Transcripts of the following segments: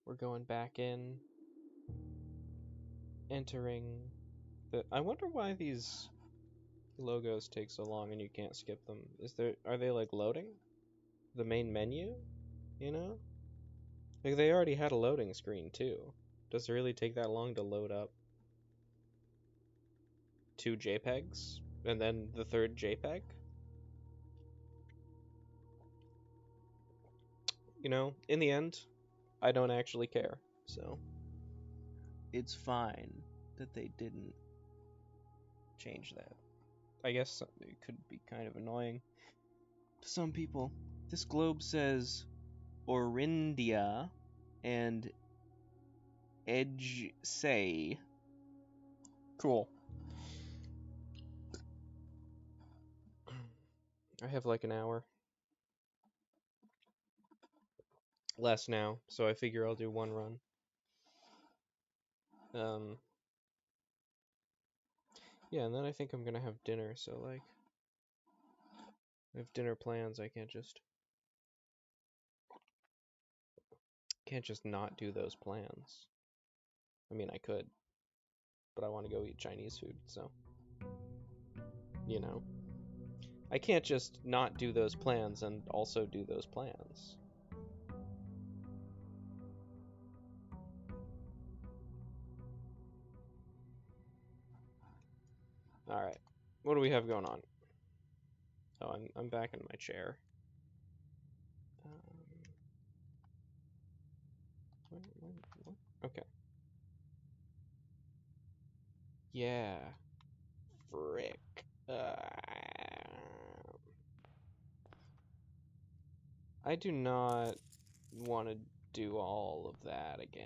We're going back in, entering the... I wonder why these logos take so long and you can't skip them. Are they like loading? The main menu? You know? Like they already had a loading screen too. Does it really take that long to load up 2 JPEGs and then the third JPEG? You know, in the end, I don't actually care, so it's fine that they didn't change that. I guess it could be kind of annoying to some people. This globe says Orindia and Edge Say. Cool. I have like an hour less now, so I figure I'll do one run. Yeah, and then I think I'm gonna have dinner, so like I have dinner plans. I can't just not do those plans. I mean, I could, but I want to go eat Chinese food, so you know. I can't just not do those plans and also do those plans. All right, what do we have going on? Oh, I'm back in my chair. What? Okay. Yeah. Frick. I do not want to do all of that again.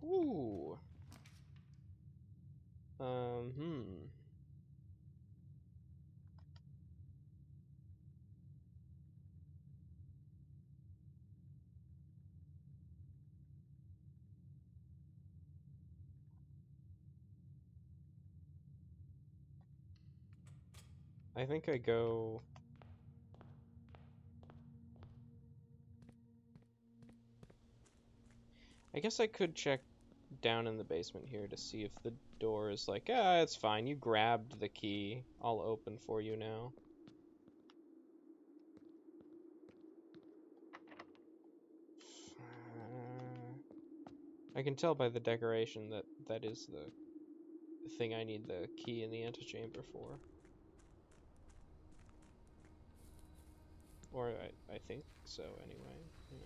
Whew. I think I go... I guess I could check down in the basement here to see if the door is like, it's fine, you grabbed the key. I'll open for you now. I can tell by the decoration that that is the thing I need the key in the antechamber for. Or I think so anyway, you know.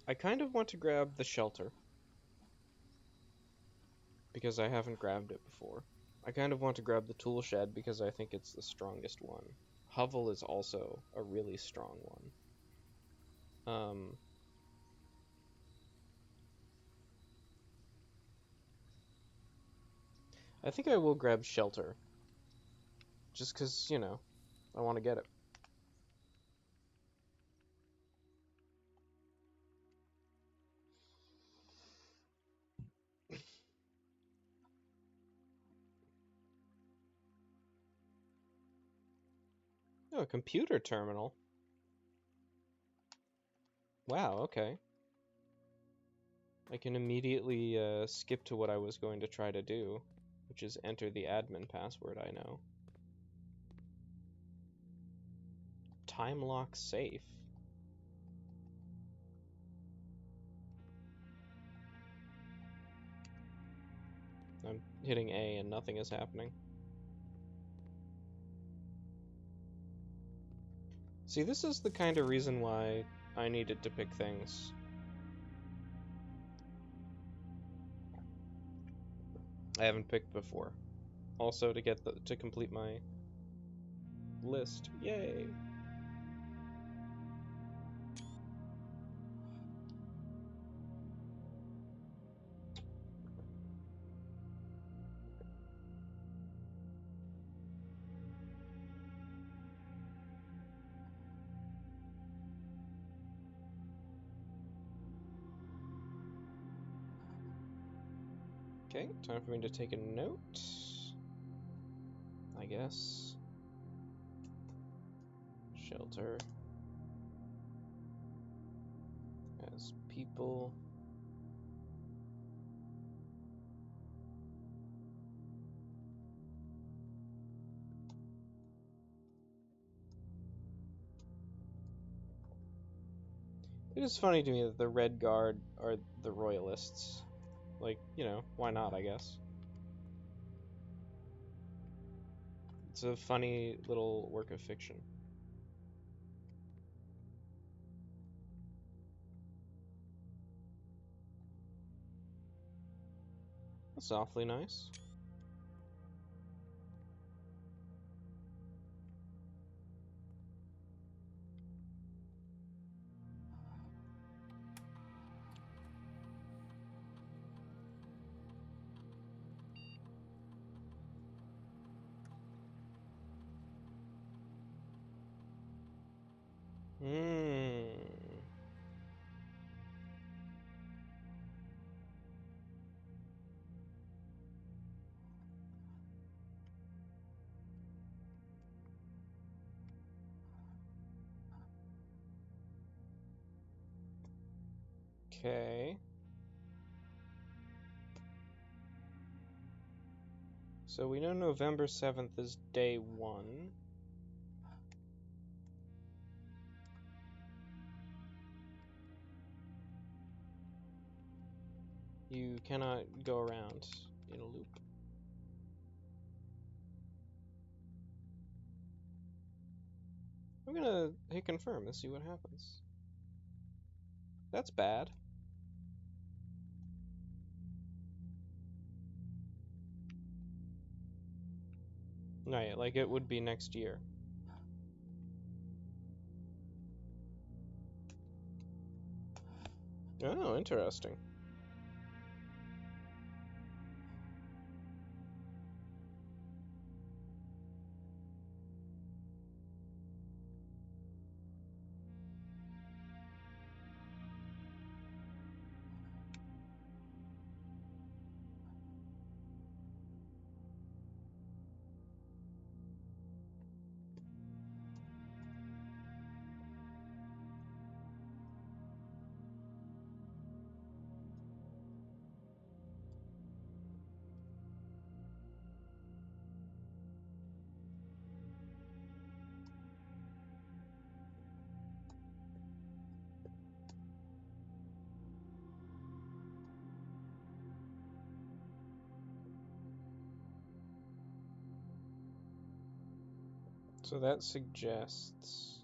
I kind of want to grab the shelter, because I haven't grabbed it before. I kind of want to grab the tool shed because I think it's the strongest one. Hovel is also a really strong one. I think I will grab shelter. Just because, you know, I want to get it. Oh, a computer terminal. Wow, okay. I can immediately skip to what I was going to try to do, which is enter the admin password I know. Time lock safe. I'm hitting A and nothing is happening. See, this is the kind of reason why I needed to pick things. I haven't picked before. Also to get to complete my list. Yay! Okay, time for me to take a note, I guess. Shelter as people. It is funny to me that the Red Guard are the Royalists. Like, you know, why not, I guess. It's a funny little work of fiction. That's awfully nice. Hmm. Okay. So we know November 7th is day 1. You cannot go around in a loop. I'm gonna hit confirm and see what happens. That's bad. Right, like it would be next year. Oh, interesting. So that suggests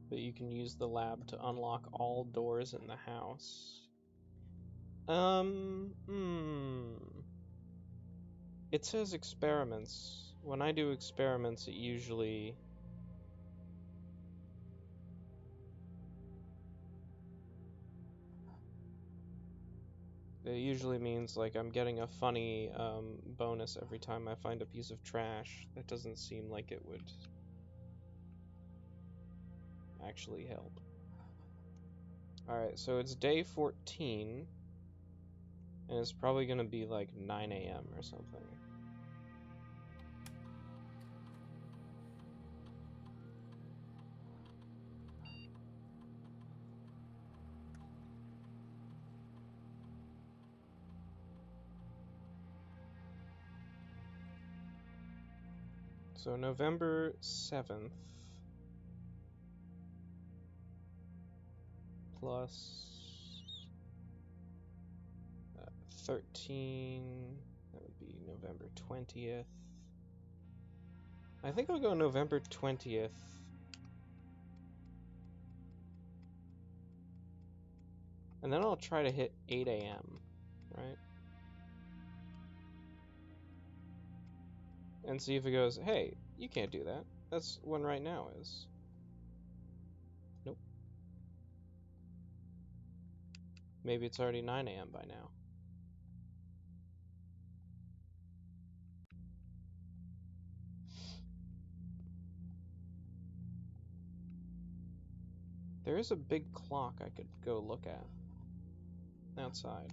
'that you can use the lab to unlock all doors in the house. It says experiments. When I do experiments, it usually means like I'm getting a funny bonus every time I find a piece of trash. That doesn't seem like it would actually help. Alright, so it's day 14, and it's probably gonna be like 9 a.m. or something. So November 7th plus 13, that would be November 20th. I think I'll go November 20th. And then I'll try to hit 8 a.m., right? And see if it goes, hey, you can't do that. That's when right now is. Nope. Maybe it's already 9 a.m. by now. There is a big clock I could go look at outside.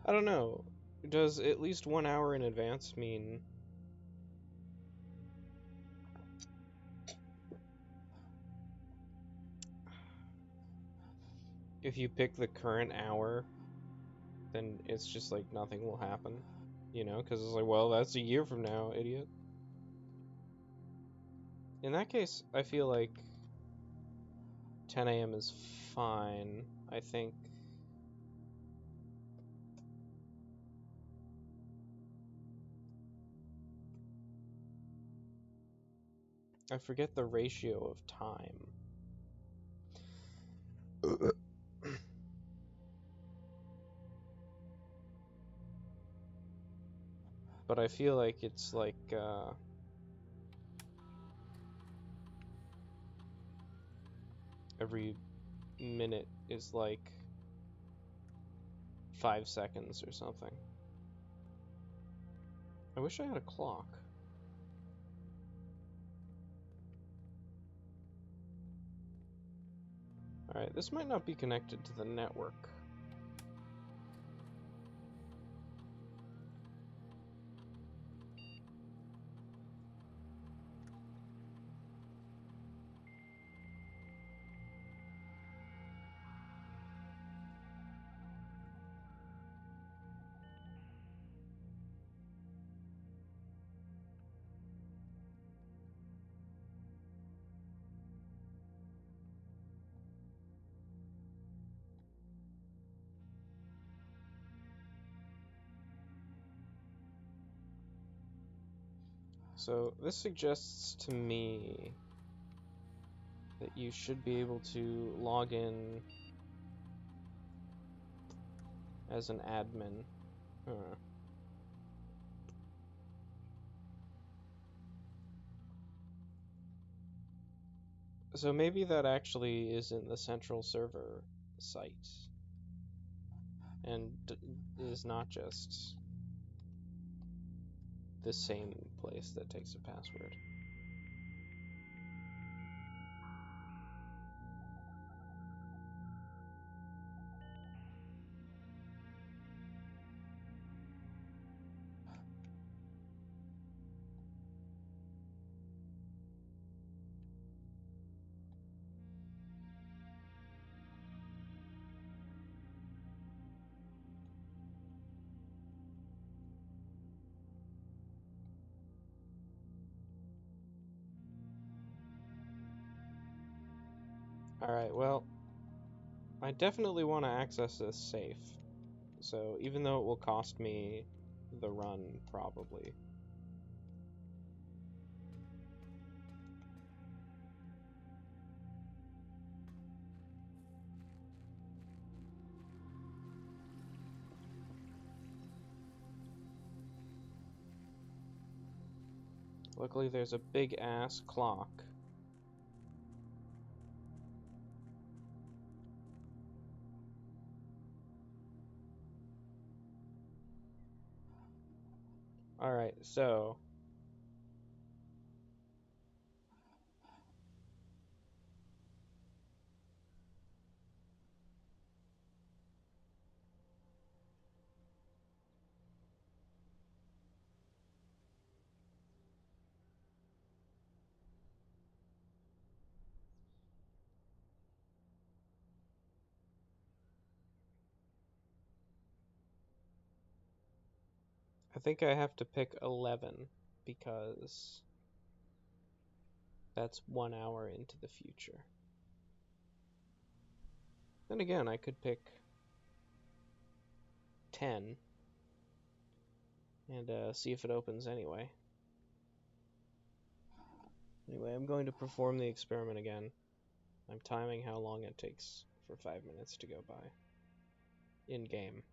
I don't know. Does at least 1 hour in advance mean if you pick the current hour, then it's just like nothing will happen? You know, because it's like, well, that's a year from now, idiot. In that case, I feel like 10 a.m. is fine, I think. I forget the ratio of time. But I feel like it's like, every minute is like 5 seconds or something. I wish I had a clock. Alright, this might not be connected to the network. So this suggests to me that you should be able to log in as an admin. So maybe that actually isn't the central server site and is not just the same place that takes a password. Alright, well, I definitely want to access this safe. So even though it will cost me the run, probably. Luckily there's a big ass clock. Alright, so I think I have to pick 11 because that's 1 hour into the future. Then again, I could pick 10 and see if it opens anyway. Anyway, I'm going to perform the experiment again. I'm timing how long it takes for 5 minutes to go by. In-game.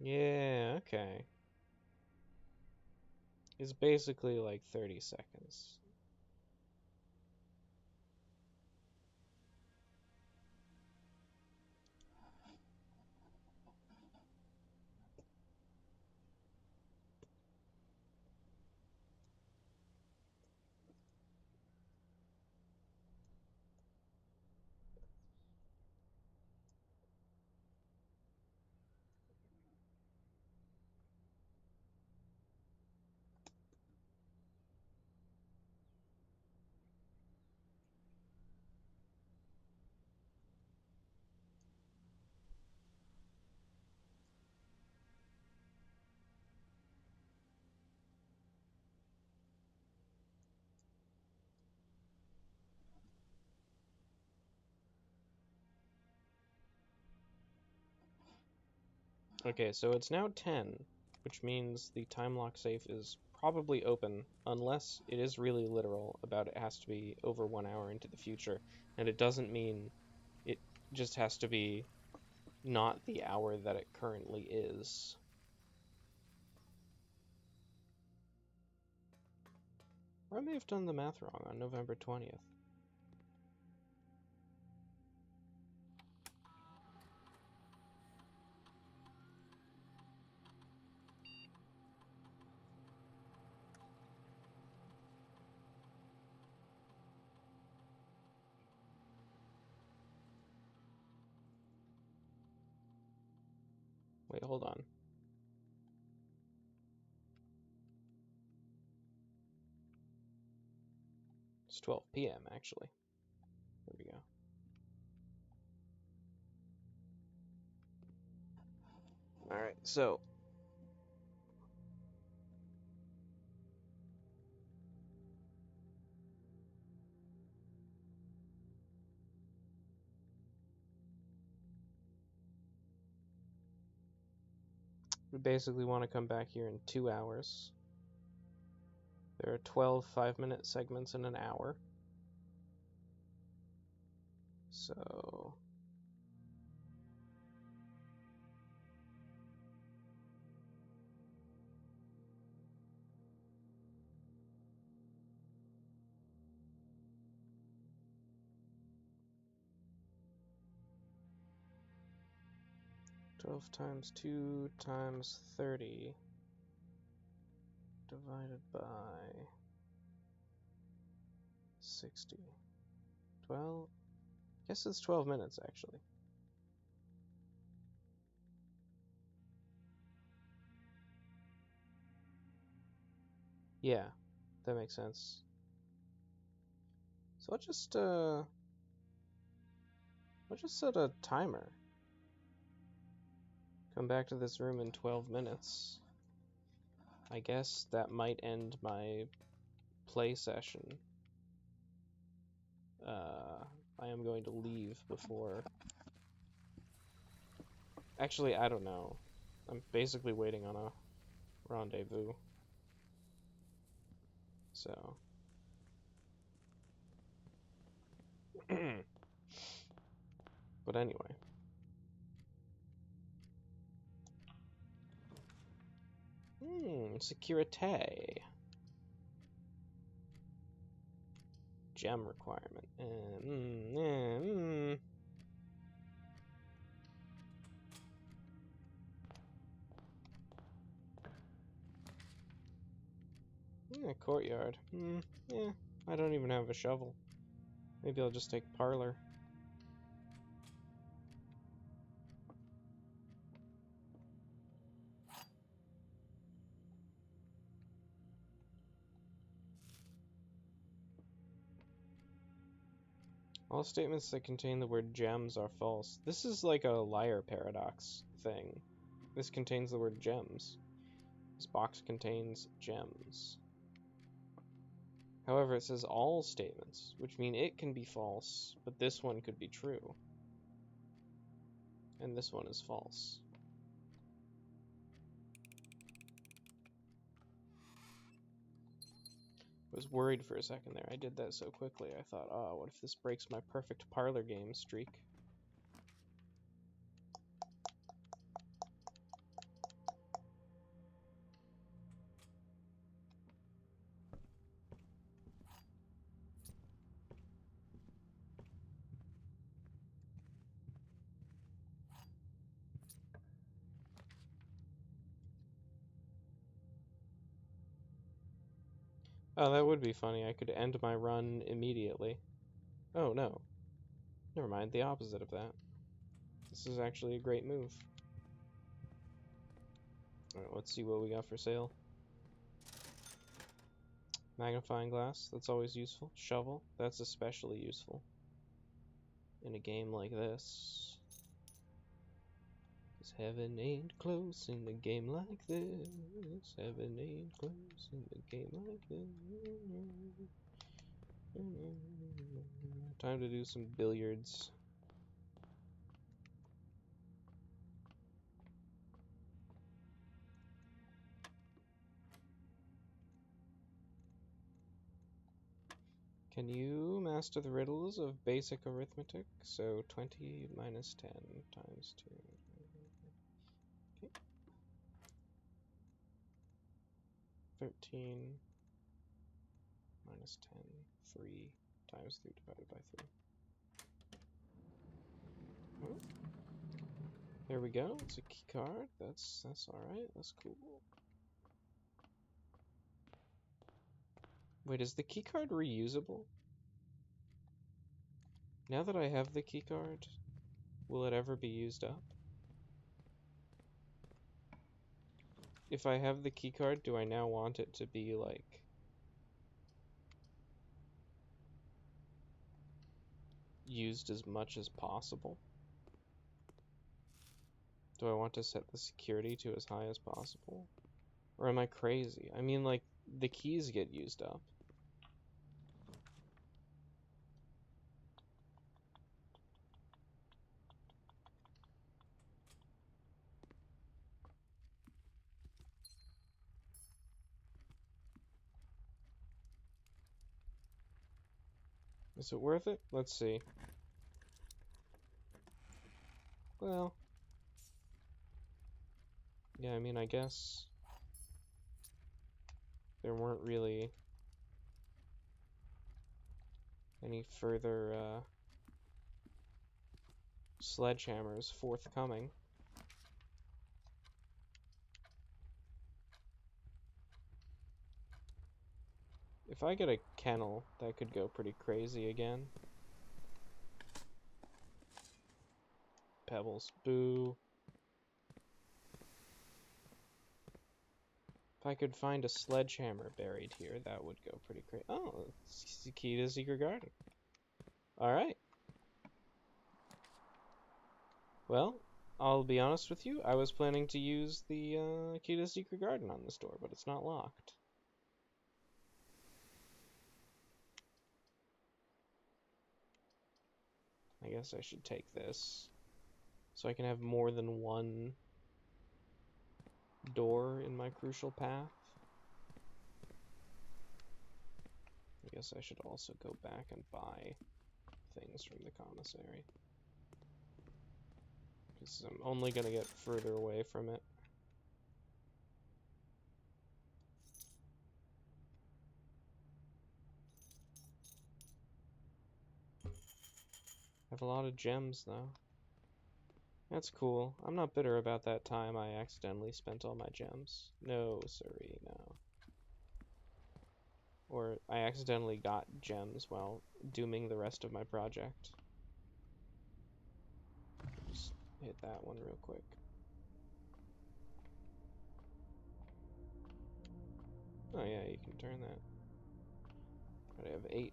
Yeah, okay. It's basically like 30 seconds. Okay, so it's now 10, which means the time lock safe is probably open, unless it is really literal about it has to be over 1 hour into the future, and it doesn't mean it just has to be not the hour that it currently is. Or I may have done the math wrong on November 20th. Wait, hold on. It's 12 p.m. actually. There we go. Alright, so we basically want to come back here in 2 hours. There are 12 5-minute segments in an hour. So 12 times 2 times 30 divided by 60. 12? I guess it's 12 minutes, actually. Yeah, that makes sense. So I'll just set a timer. Come back to this room in 12 minutes. I guess that might end my play session. I am going to leave before... Actually, I don't know. I'm basically waiting on a rendezvous. So... But anyway. Securite. Gem requirement. Courtyard. Yeah, I don't even have a shovel. Maybe I'll just take parlor. All statements that contain the word gems are false. This is like a liar paradox thing. This contains the word gems. This box contains gems. However, it says all statements, which mean it can be false, but this one could be true. And this one is false. I was worried for a second there. I did that so quickly. I thought, oh, what if this breaks my perfect parlor game streak? Oh, that would be funny. I could end my run immediately. Oh, no. Never mind, the opposite of that. This is actually a great move. Alright, let's see what we got for sale. Magnifying glass, that's always useful. Shovel, that's especially useful in a game like this. 'Cause heaven ain't close in a game like this. Heaven ain't close in a game like this. Time to do some billiards. Can you master the riddles of basic arithmetic? So 20 minus 10 times 2. Okay. 13 minus 10, 3 times 3 divided by 3. Oh. There we go. It's a key card. That's alright. That's cool. Wait, is the key card reusable? Now that I have the key card, will it ever be used up? If I have the key card, do I now want it to be like used as much as possible? Do I want to set the security to as high as possible? Or am I crazy? I mean, like, the keys get used up. Is it worth it? Let's see. Well, yeah, I mean, I guess there weren't really any further sledgehammers forthcoming. If I get a kennel, that could go pretty crazy again. Pebbles, boo. If I could find a sledgehammer buried here, that would go pretty crazy. Oh, it's the key to the secret garden. Alright. Well, I'll be honest with you, I was planning to use the key to the secret garden on this door, but it's not locked. I guess I should take this, so I can have more than one door in my crucial path. I guess I should also go back and buy things from the commissary, because I'm only going to get further away from it. I have a lot of gems, though. That's cool. I'm not bitter about that time I accidentally spent all my gems. No, siree, no. Or I accidentally got gems while dooming the rest of my project. Just hit that one real quick. Oh yeah, you can turn that. But I have 8.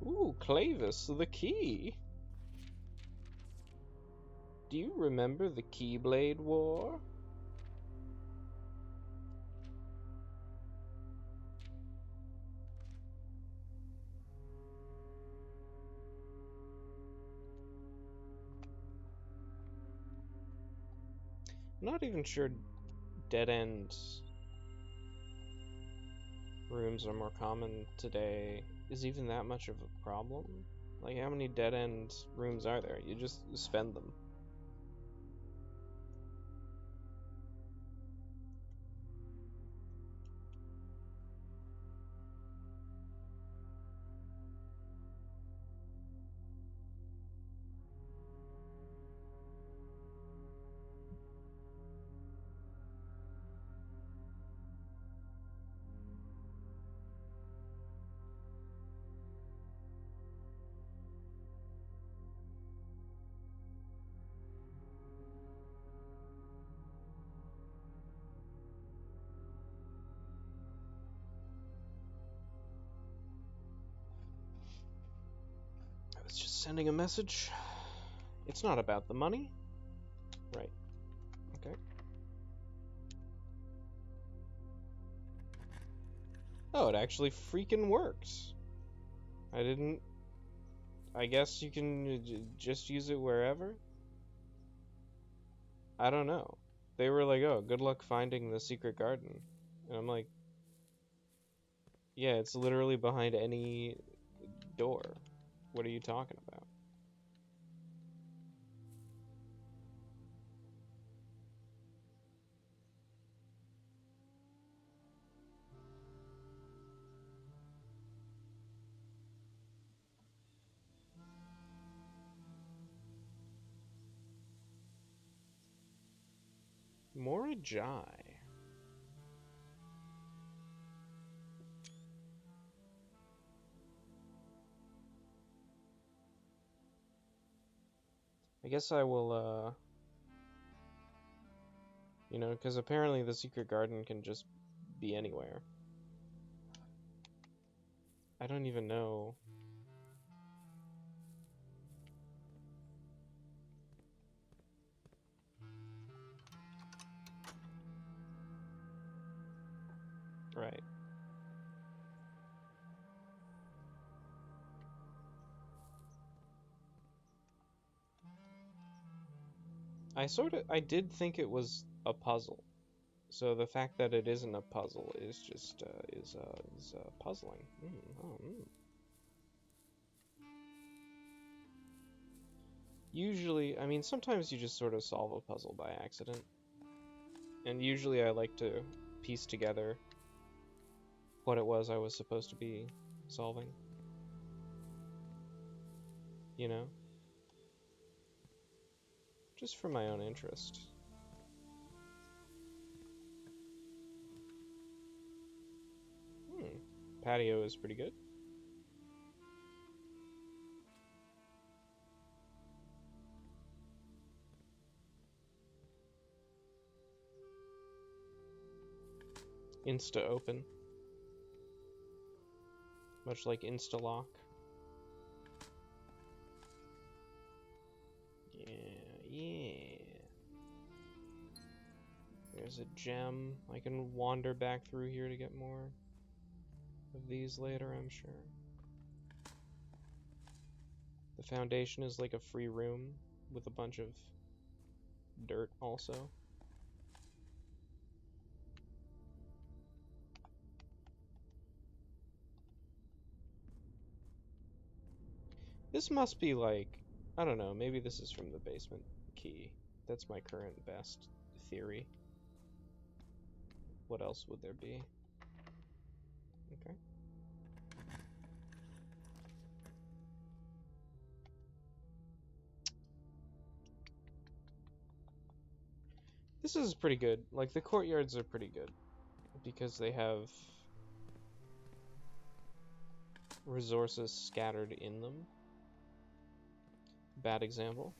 Ooh, Clavis, the key! Do you remember the Keyblade War? I'm not even sure dead-end rooms are more common today is even that much of a problem. Like, how many dead-end rooms are there? You just spend them. I was just sending a message. It's not about the money. Right. Okay. Oh, it actually freaking works. I guess you can just use it wherever? I don't know. They were like, oh, good luck finding the secret garden. And I'm like, yeah, it's literally behind any door. What are you talking about? Morajai. I guess I will, you know, because apparently the secret garden can just be anywhere. I don't even know. Right. I did think it was a puzzle. So the fact that it isn't a puzzle is just, puzzling. Usually, I mean, sometimes you just sort of solve a puzzle by accident. And usually I like to piece together what it was I was supposed to be solving. You know? Just for my own interest. Patio is pretty good. Insta open. Much like insta lock. Yeah. There's a gem. I can wander back through here to get more of these later, I'm sure. The foundation is like a free room with a bunch of dirt also. This must be like, I don't know, maybe this is from the basement key. That's my current best theory. What else would there be? Okay. This is pretty good. Like, the courtyards are pretty good because they have resources scattered in them. Bad example.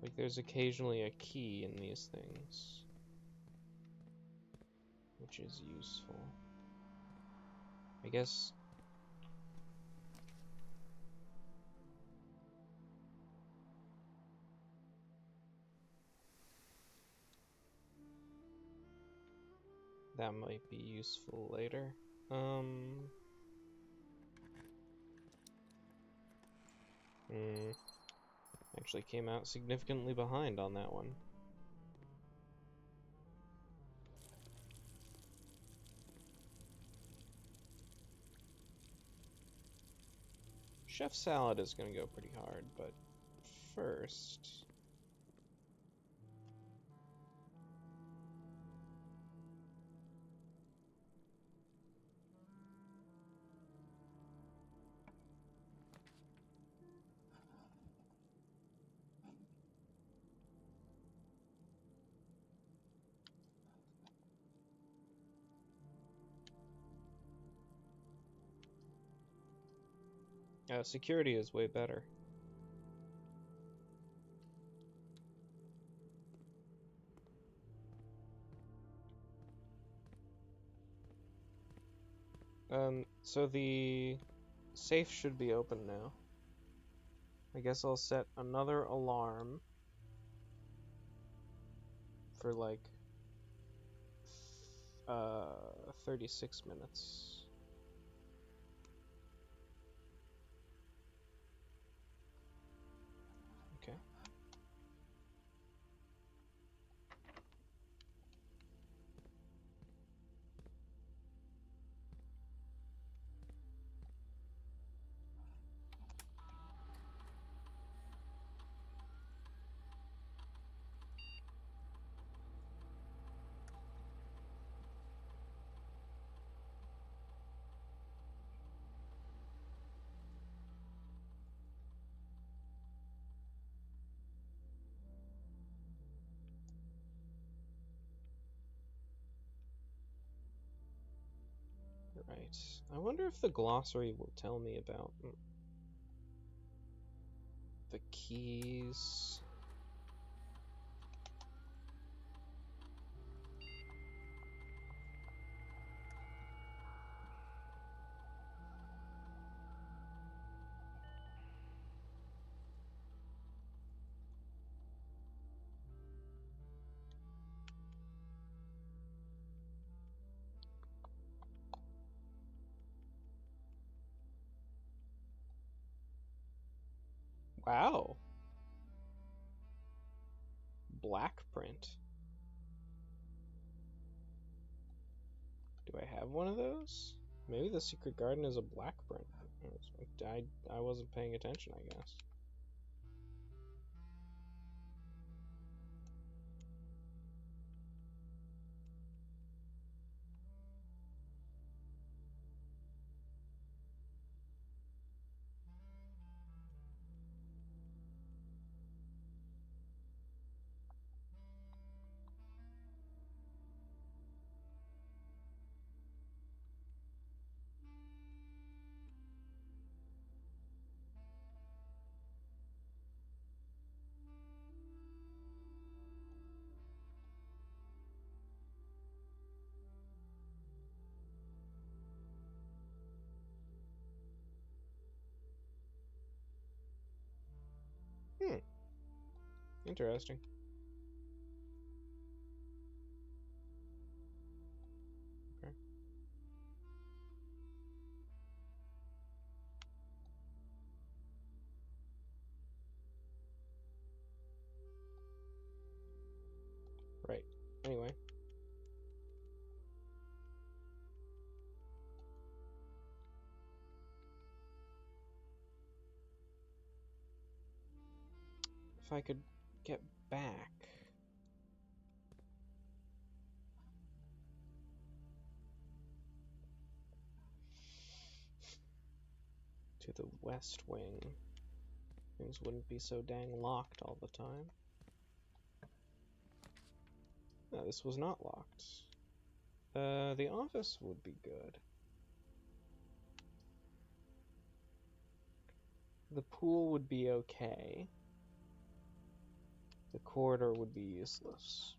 Like, there's occasionally a key in these things, which is useful. I guess That might be useful later. Actually came out significantly behind on that one. Chef salad is gonna go pretty hard, but first... security is way better. So the safe should be open now. I guess I'll set another alarm for like 36 minutes. Okay. Right. I wonder if the glossary will tell me about the keys. Wow. Black print. Do I have one of those? Maybe the secret garden is a black print. I wasn't paying attention, I guess. Interesting. Okay. Right. Anyway. If I could get back. To the west wing. Things wouldn't be so dang locked all the time. No, this was not locked. The office would be good. The pool would be okay. The corridor would be useless.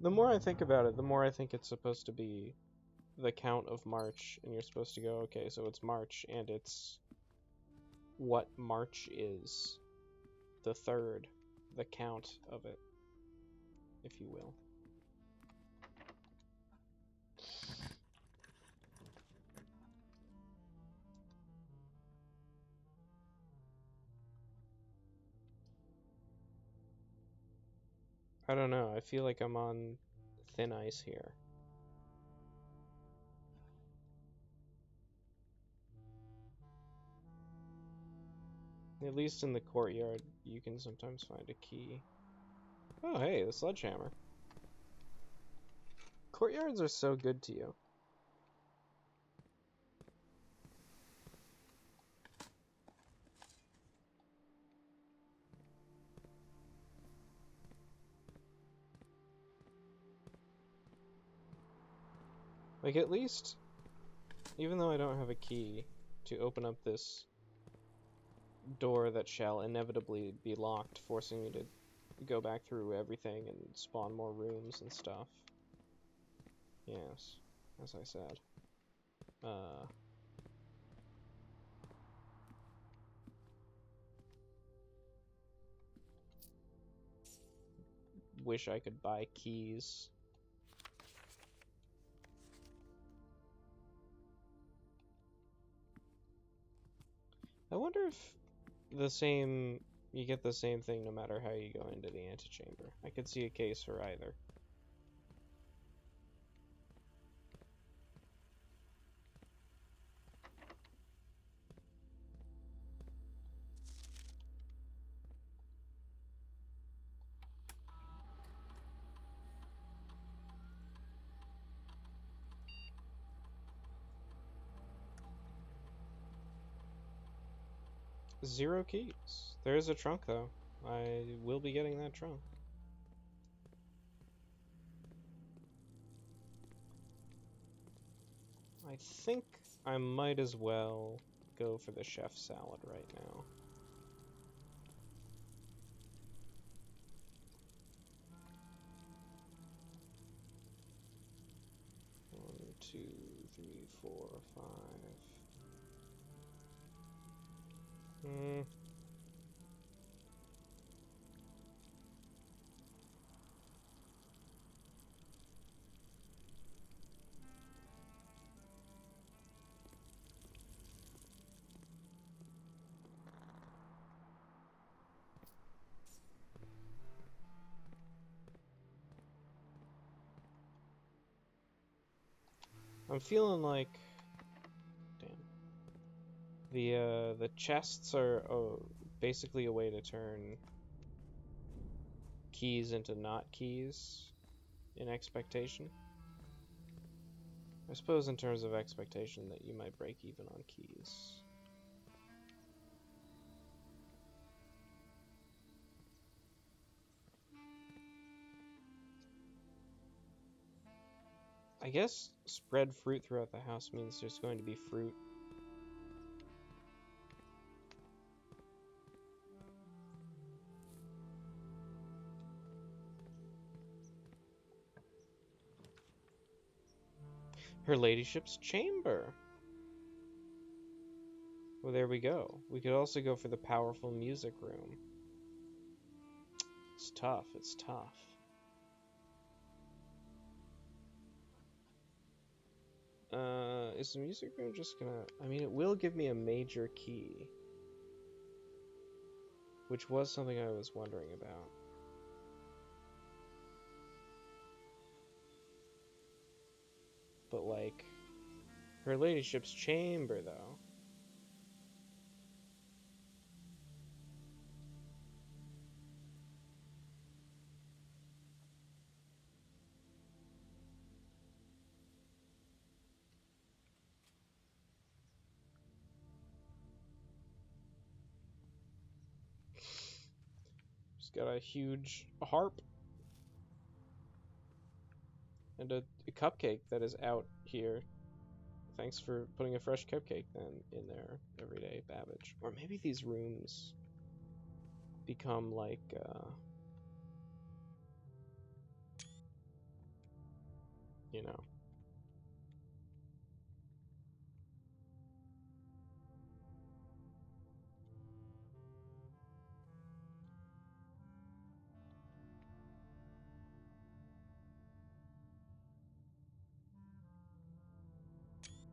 The more I think about it, the more I think it's supposed to be the count of March, and you're supposed to go, okay, so it's March, and it's what March is. The third, the count of it, if you will. I don't know, I feel like I'm on thin ice here. At least in the courtyard, you can sometimes find a key. Oh, hey, the sledgehammer. Courtyards are so good to you. Like, at least, even though I don't have a key to open up this door that shall inevitably be locked, forcing me to go back through everything and spawn more rooms and stuff. Yes, as I said. Wish I could buy keys. I wonder if you get the same thing no matter how you go into the antechamber. I could see a case for either. Zero keys. There is a trunk, though. I will be getting that trunk. I think I might as well go for the chef salad right now. One, two, three, four, five. I'm feeling like, damn. The chests are basically a way to turn keys into not keys in expectation. I suppose in terms of expectation that you might break even on keys. I guess spread fruit throughout the house means there's going to be fruit. Her ladyship's chamber. Well, there we go. We could also go for the powerful music room. It's tough, it's tough. Is the music room just gonna... I mean, it will give me a major key. Which was something I was wondering about. But, like, her ladyship's chamber, though. She's got a huge harp. And a cupcake that is out here. Thanks for putting a fresh cupcake then in there every day, Babbage. Or maybe these rooms become like you know.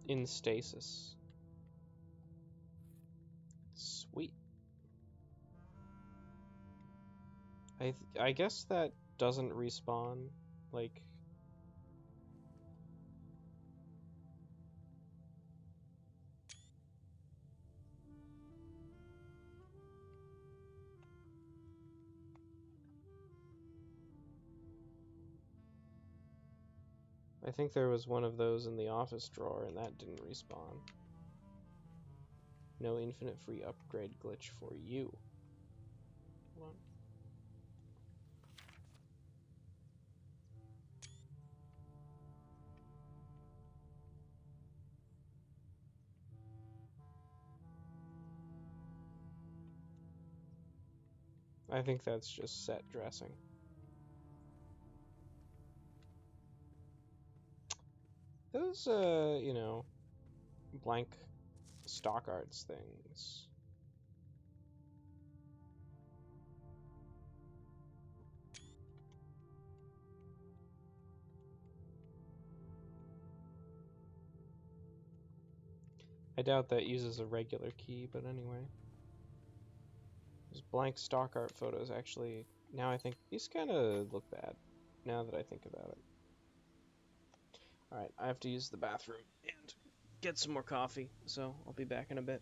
In stasis. Sweet. I guess that doesn't respawn, like... I think there was one of those in the office drawer and that didn't respawn. No infinite free upgrade glitch for you. Hold on. I think that's just set dressing. Those, you know, blank stock arts things. I doubt that uses a regular key, but anyway. Those blank stock art photos actually, now I think, these kind of look bad, now that I think about it. Alright, I have to use the bathroom and get some more coffee, so I'll be back in a bit.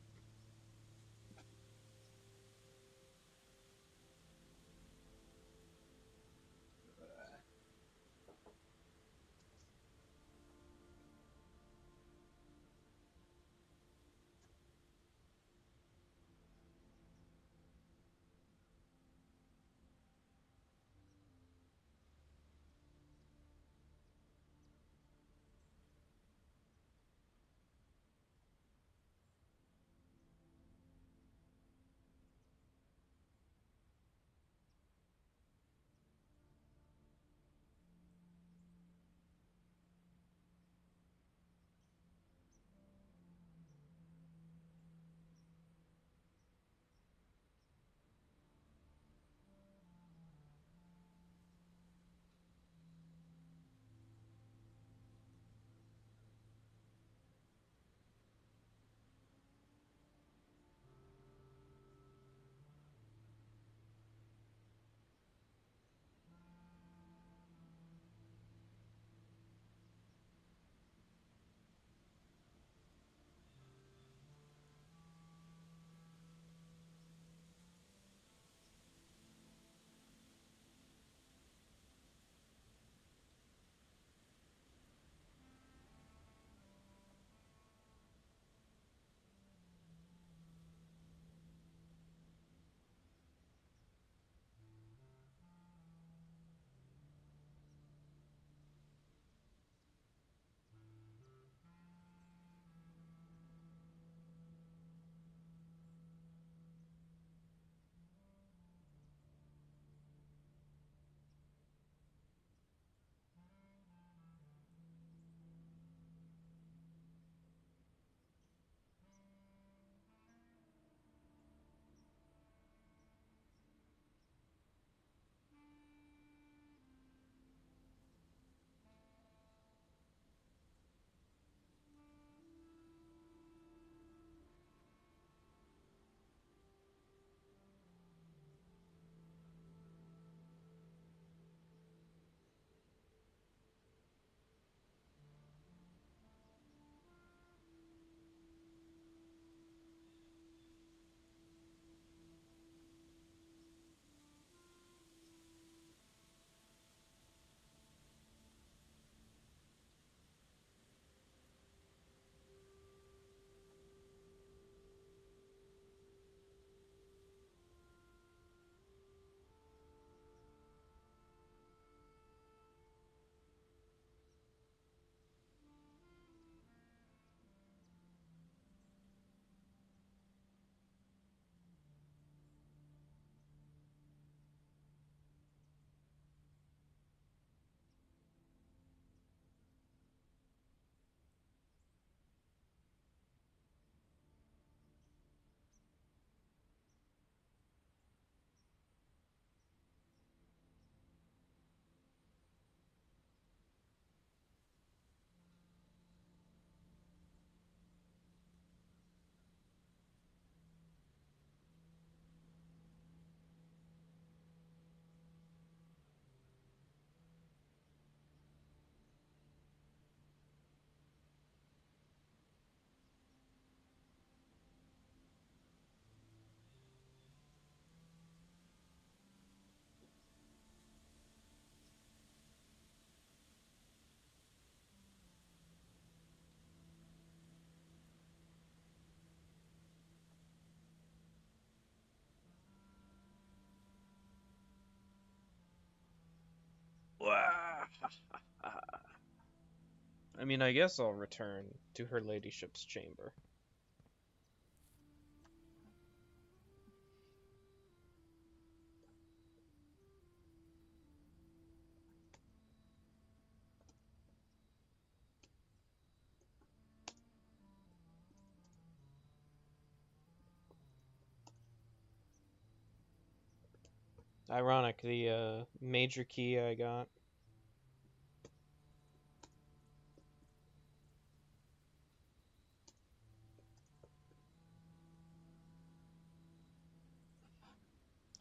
I mean, I guess I'll return to her ladyship's chamber. Ironic, the major key I got.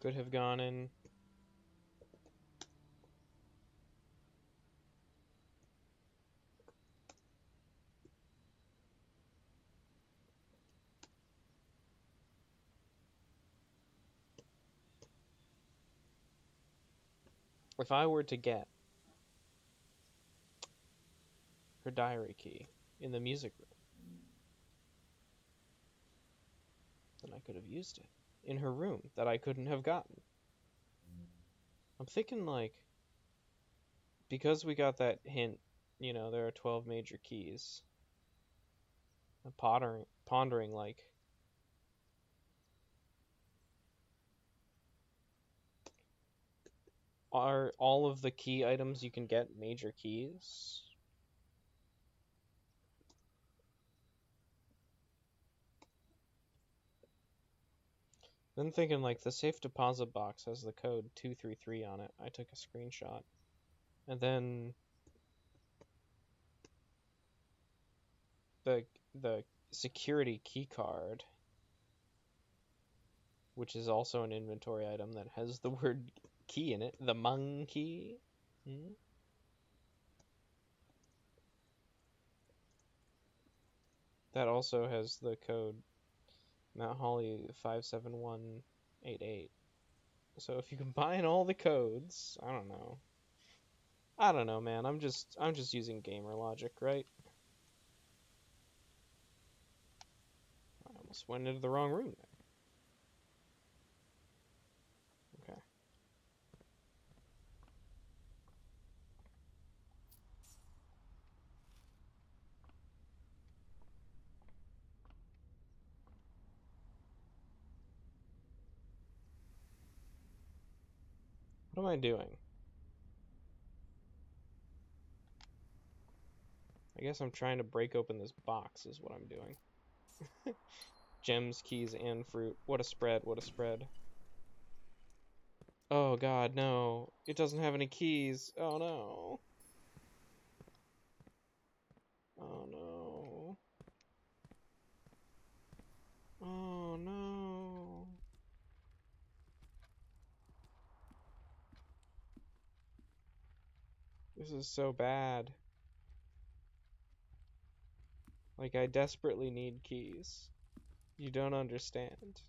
Could have gone in. If I were to get her diary key in the music room, then I could have used it in her room that I couldn't have gotten. I'm thinking, like, because we got that hint, there are 12 major keys. I'm pondering, like, are all of the key items you can get major keys? Then thinking, like, the safe deposit box has the code 233 on it. I took a screenshot. And then the security key card, which is also an inventory item that has the word key in it, the monkey. That also has the code Mount Holly 57188. So if you combine all the codes, I don't know, man. I'm just using gamer logic, right? I almost went into the wrong room there. Okay. What am I doing? I guess I'm trying to break open this box is what I'm doing. Gems, keys, and fruit. What a spread, what a spread. Oh god, no. It doesn't have any keys. Oh no. Oh no. Oh no. This is so bad. Like, I desperately need keys. You don't understand.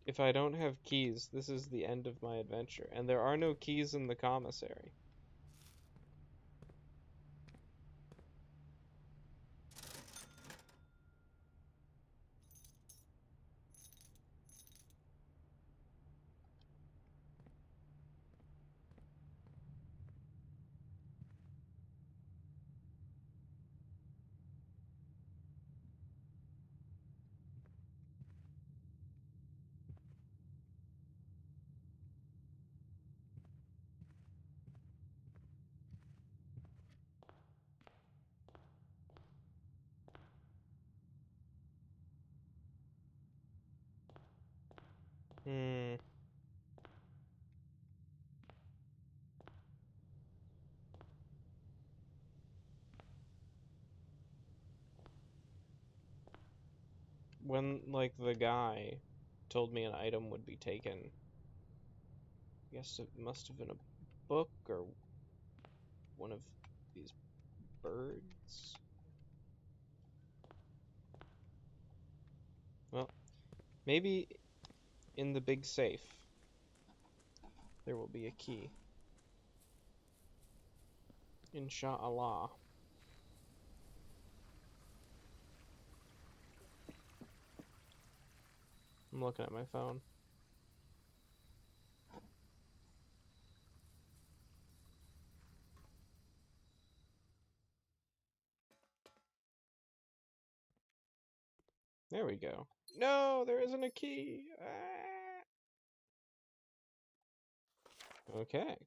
If I don't have keys, this is the end of my adventure. And there are no keys in the commissary. Hmm. When, like, the guy told me an item would be taken, I guess it must have been a book or one of these birds. Well, maybe in the big safe there will be a key. Inshallah. I'm looking at my phone. There we go. No, there isn't a key. Ah. Okay.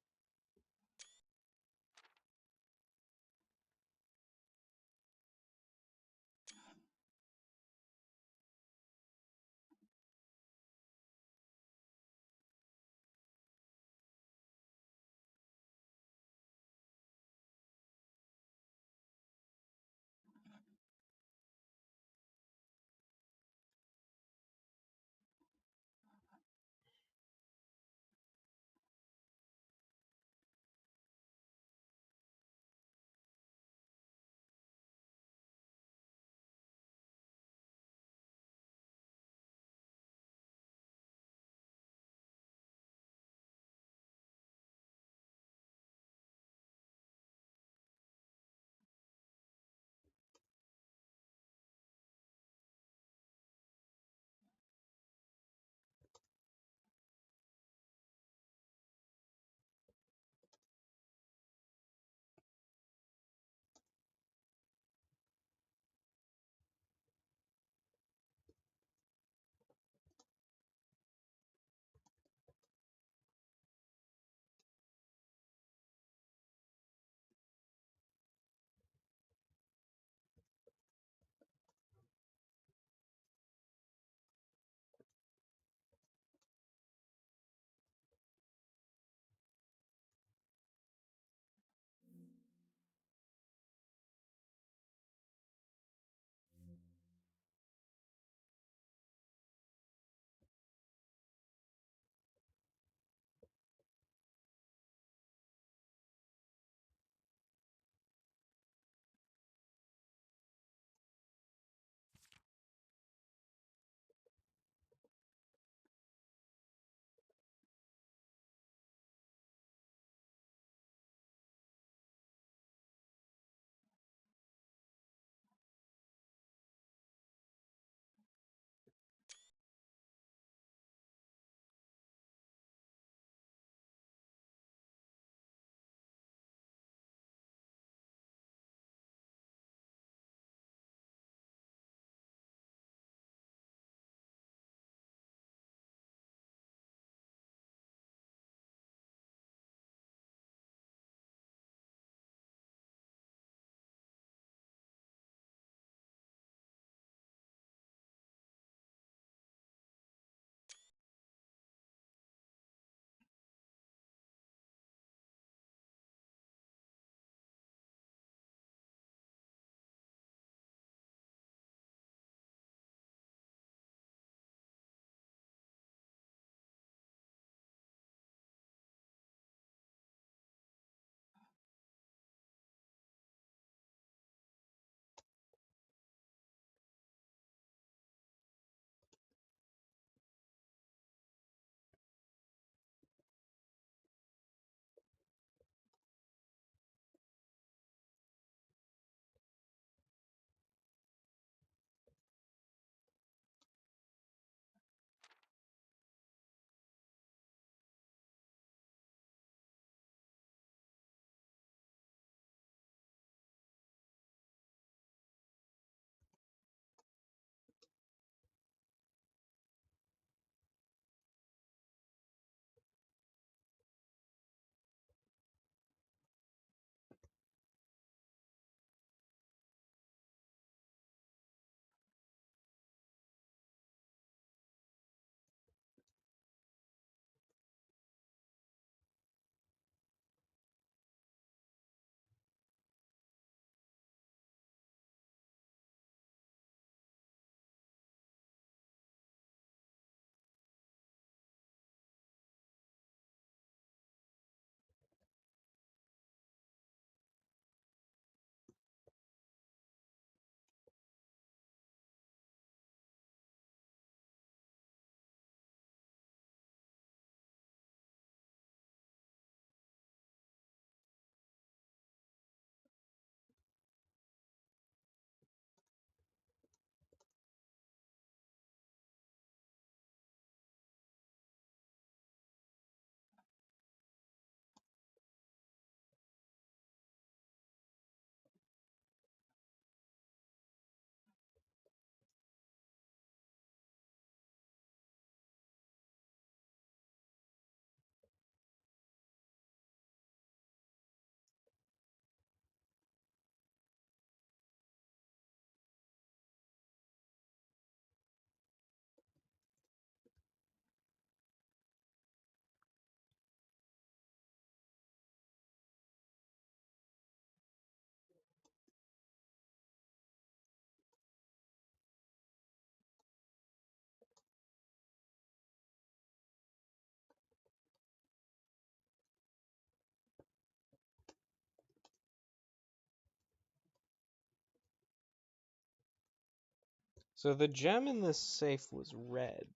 So the gem in this safe was red,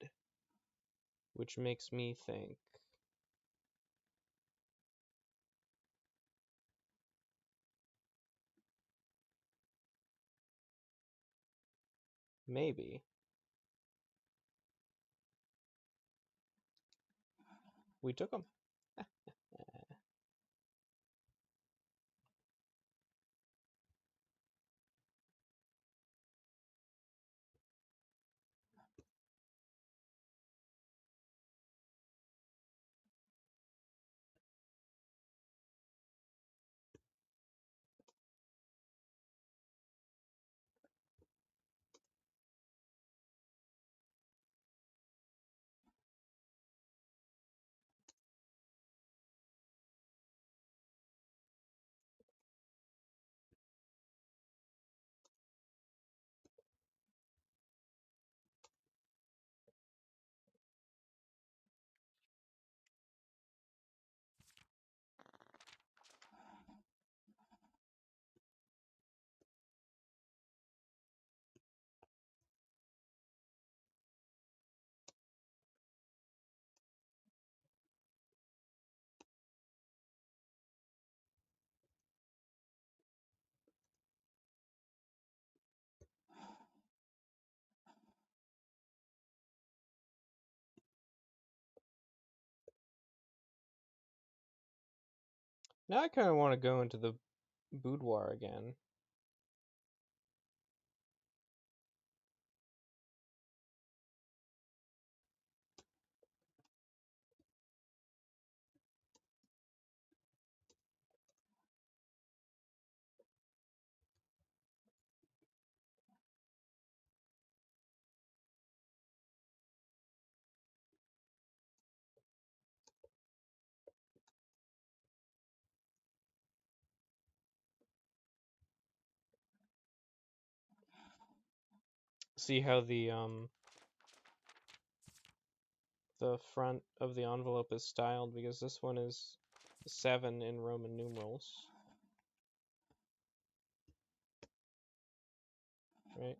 which makes me think maybe we took them. Now I kind of want to go into the boudoir again. See how the front of the envelope is styled, because this one is 7 in Roman numerals. Right?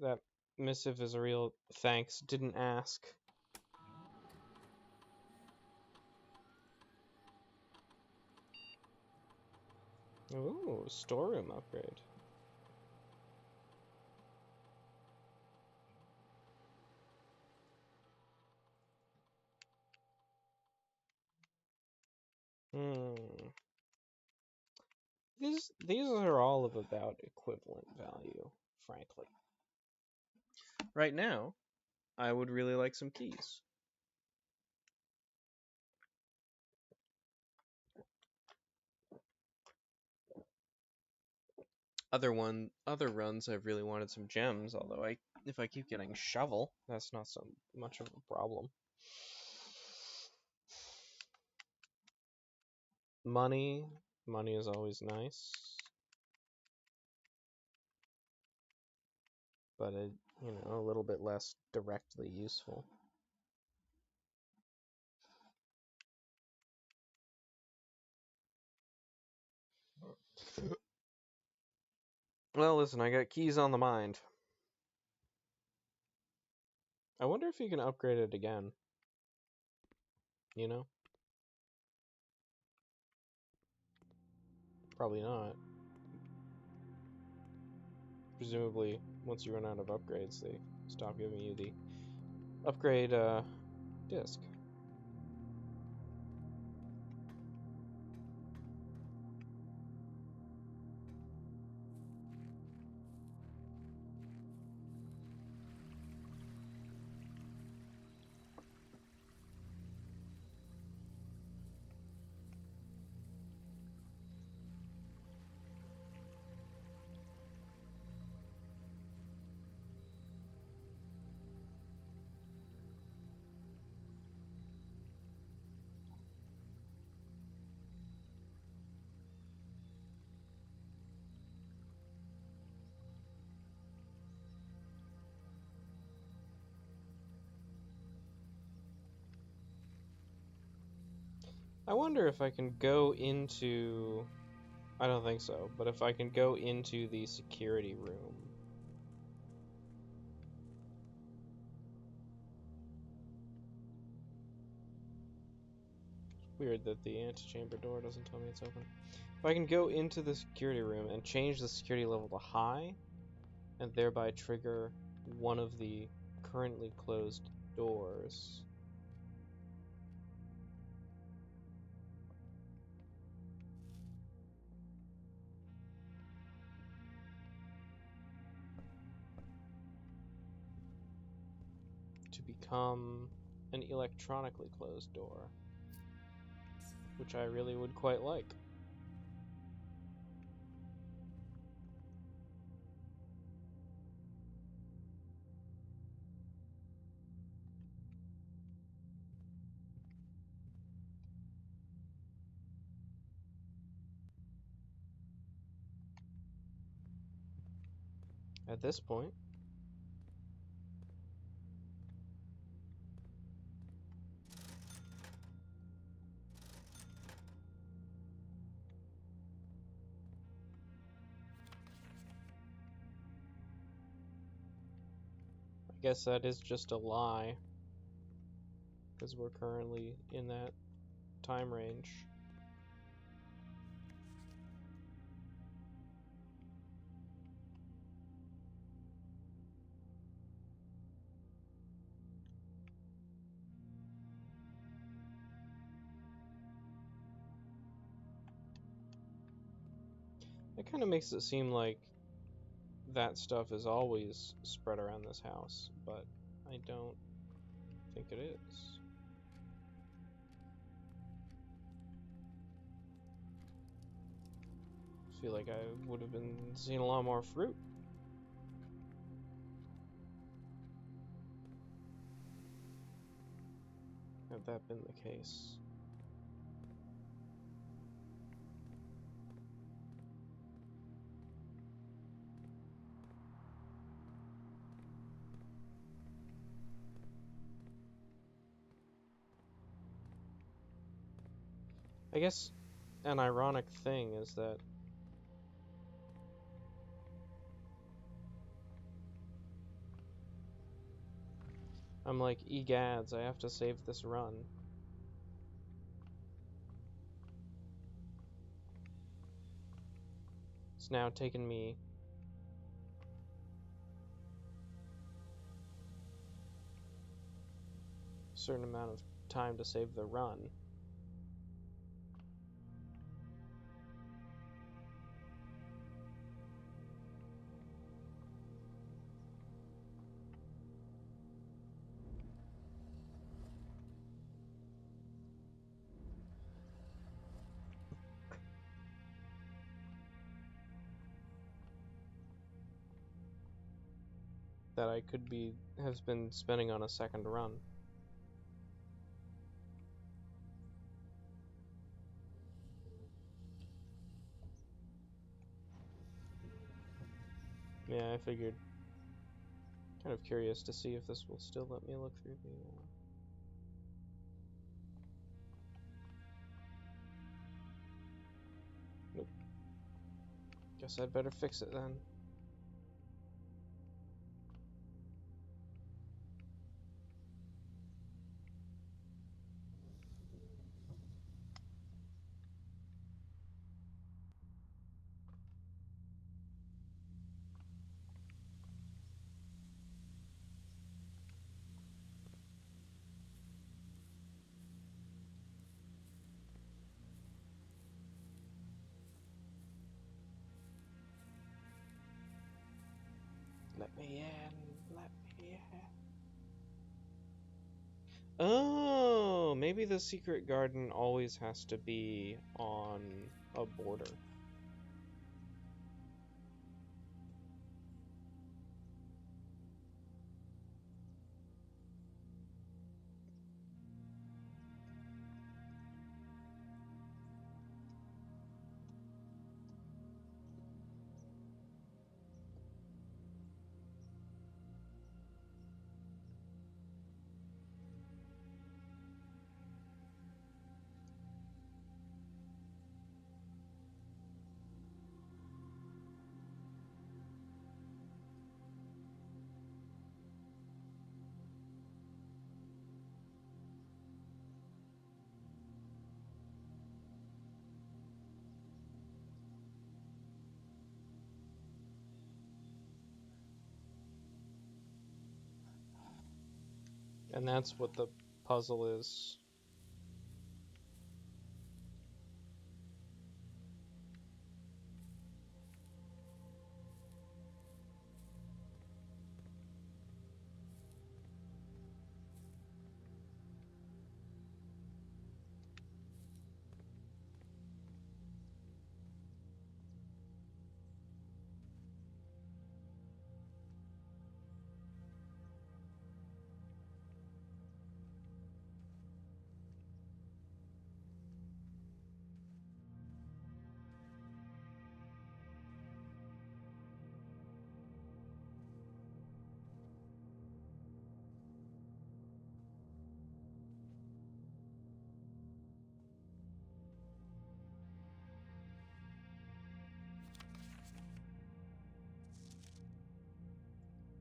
That missive is a real thanks, didn't ask. Ooh, storeroom upgrade. These are all of about equivalent value, frankly. Right now, I would really like some keys. Other runs I've really wanted some gems, although if I keep getting shovel, that's not so much of a problem. Money is always nice, but a little bit less directly useful. Well, listen, I got keys on the mind. I wonder if you can upgrade it again. You know? Probably not. Presumably, once you run out of upgrades, they stop giving you the upgrade disc. I wonder if I can go into... I don't think so, but if I can go into the security room. It's weird that the antechamber door doesn't tell me it's open. If I can go into the security room and change the security level to high, and thereby trigger one of the currently closed doors. To become an electronically closed door, which I really would quite like. At this point, I guess that is just a lie, because we're currently in that time range. It kind of makes it seem like that stuff is always spread around this house, but I don't think it is. I feel like I would have been seeing a lot more fruit. Had that been the case. I guess an ironic thing is that I'm like, egads, I have to save this run. It's now taken me a certain amount of time to save the run. That I could have been spending on a second run. Yeah, I figured. Kind of curious to see if this will still let me look through the... Nope. Guess I'd better fix it then. Let me in. Let me in. Oh, maybe the secret garden always has to be on a border. And that's what the puzzle is.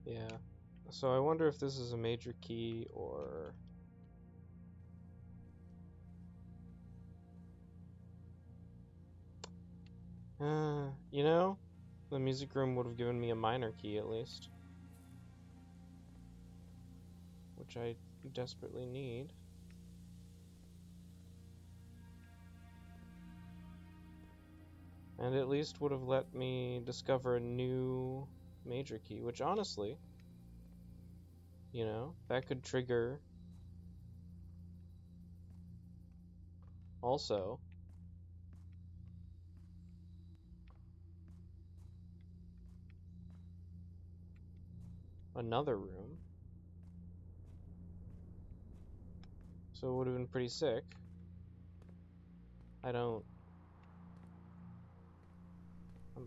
Yeah. So I wonder if this is a major key or... you know, the music room would have given me a minor key at least. Which I desperately need. And at least would have let me discover a new major key, which honestly, you know, that could trigger also another room. So it would have been pretty sick. I'm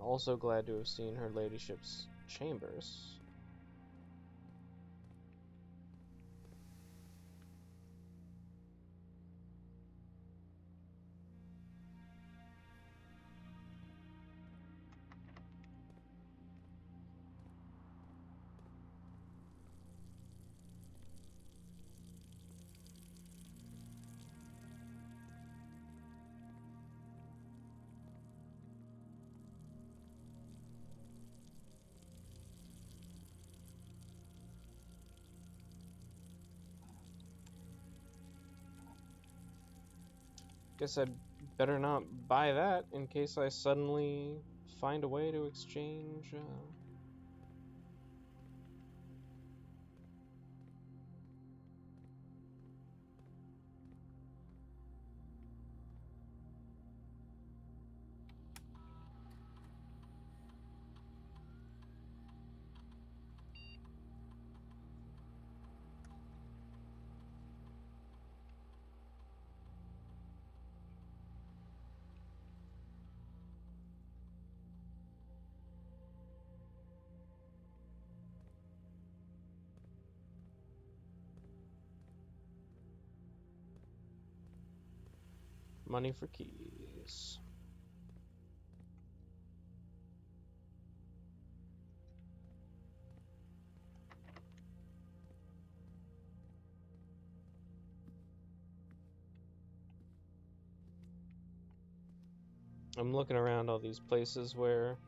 also glad to have seen her ladyship's chambers. Guess I'd better not buy that in case I suddenly find a way to exchange. Money for keys. I'm looking around all these places where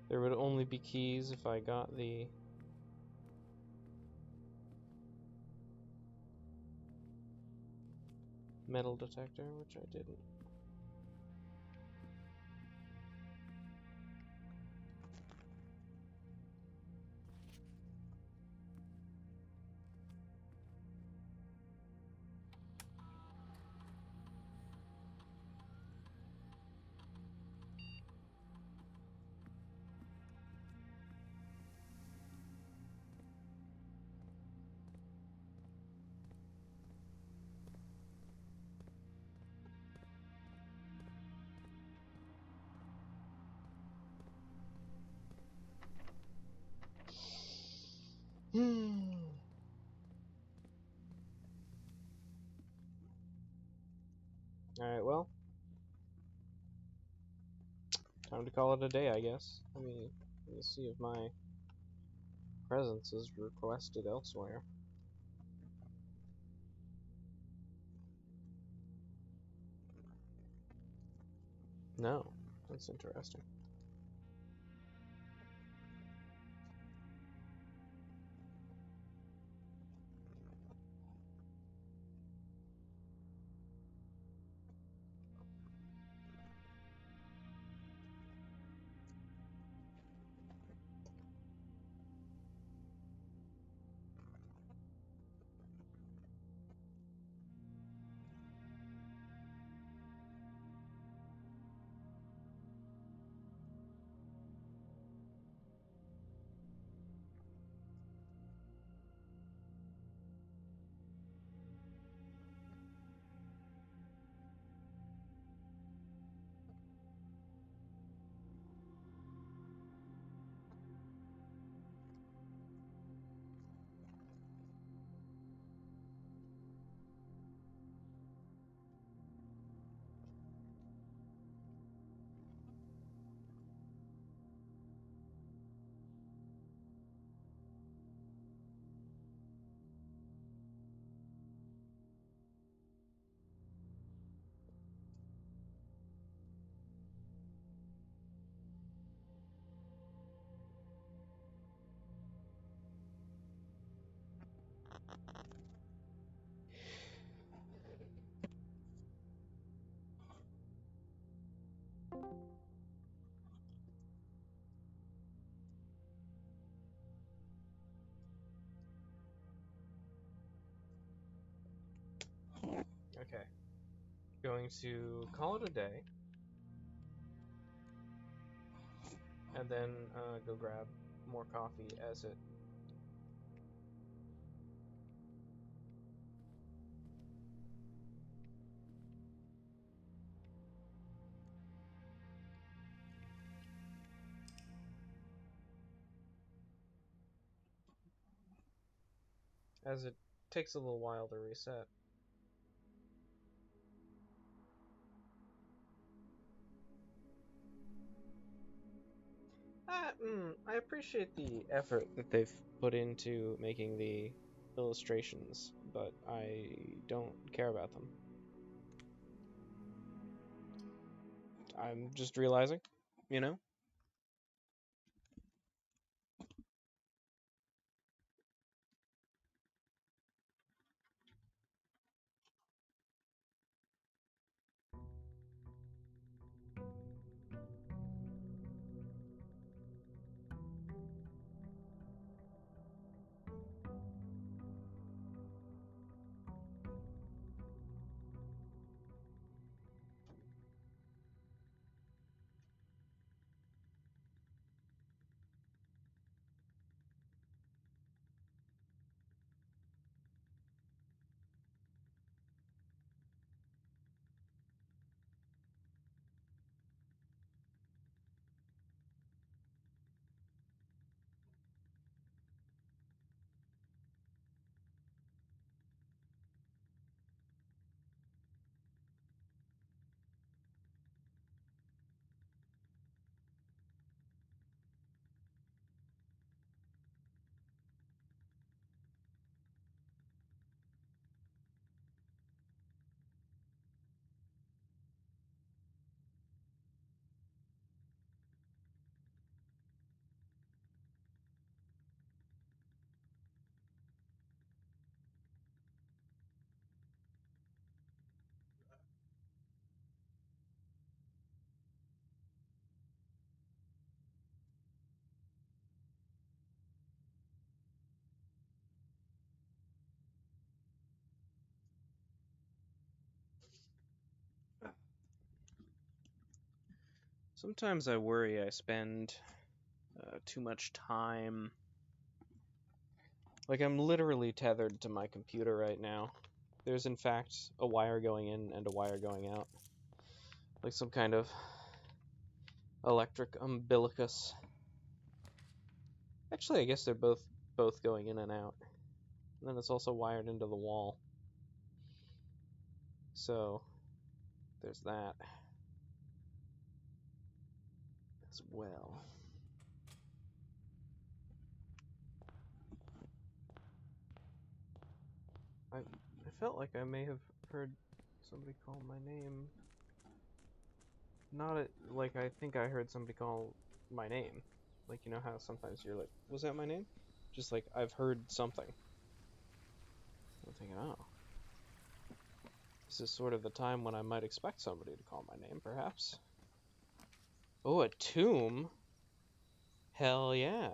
there would only be keys if I got the metal detector, which I didn't. Alright, well. Time to call it a day, I guess. Let me see if my presence is requested elsewhere. No. That's interesting. Okay. Going to call it a day. And then go grab more coffee as it takes a little while to reset. I appreciate the effort that they've put into making the illustrations, but I don't care about them. I'm just realizing, you know? Sometimes I worry I spend too much time. Like, I'm literally tethered to my computer right now. There's, in fact, a wire going in and a wire going out. Like some kind of electric umbilicus. Actually, I guess they're both going in and out. And then it's also wired into the wall. So, there's that as well. I felt like I may have heard somebody call my name. Not like I think I heard somebody call my name. Like, you know how sometimes you're like, was that my name? Just like, I've heard something. I'm thinking, oh. This is sort of the time when I might expect somebody to call my name, perhaps. Oh, a tomb? Hell yeah.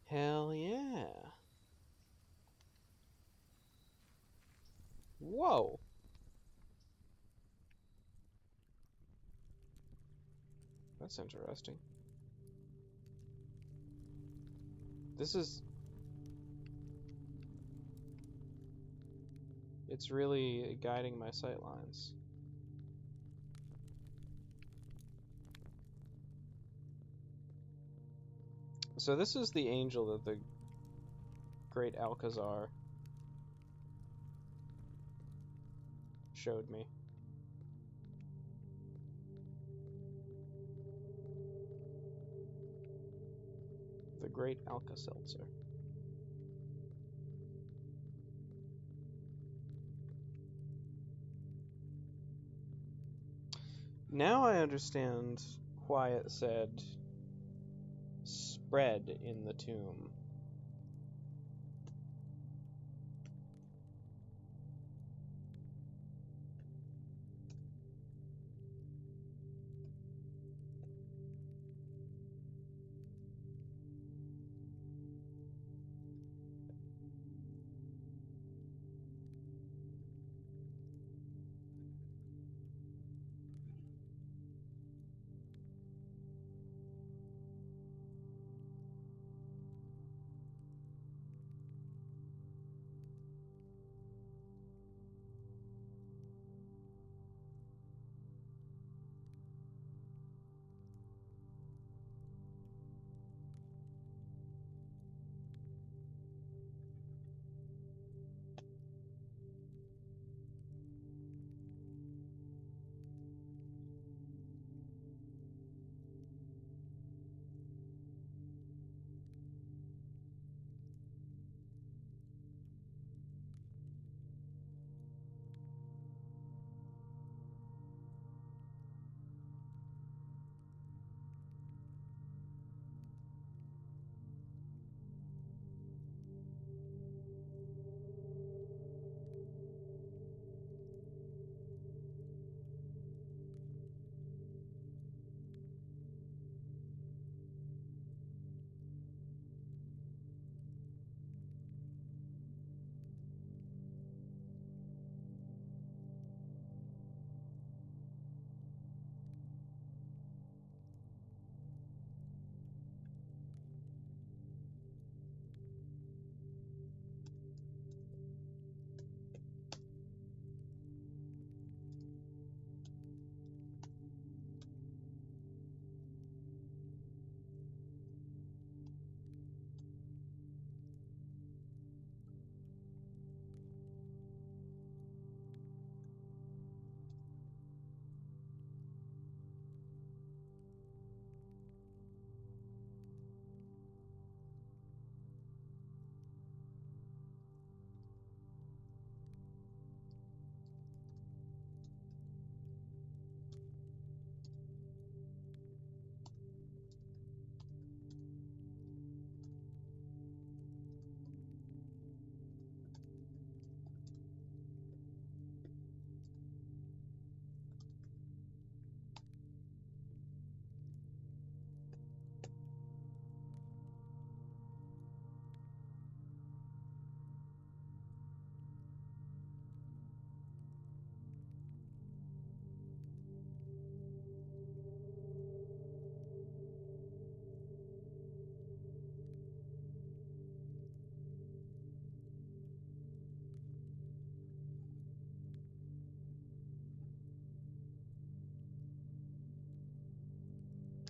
Hell yeah. Whoa. That's interesting. This is... It's really guiding my sightlines. So this is the angel that the great Alcazar showed me. The great Alka-Seltzer. Now I understand why it said spread in the tomb.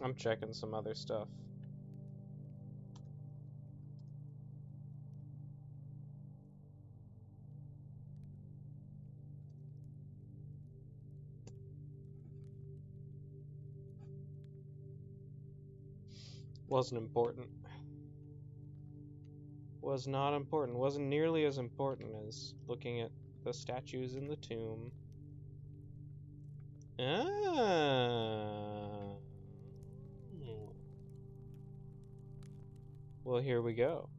I'm checking some other stuff. Wasn't important. Was not important. Wasn't nearly as important as looking at the statues in the tomb. Ah. Well, here we go.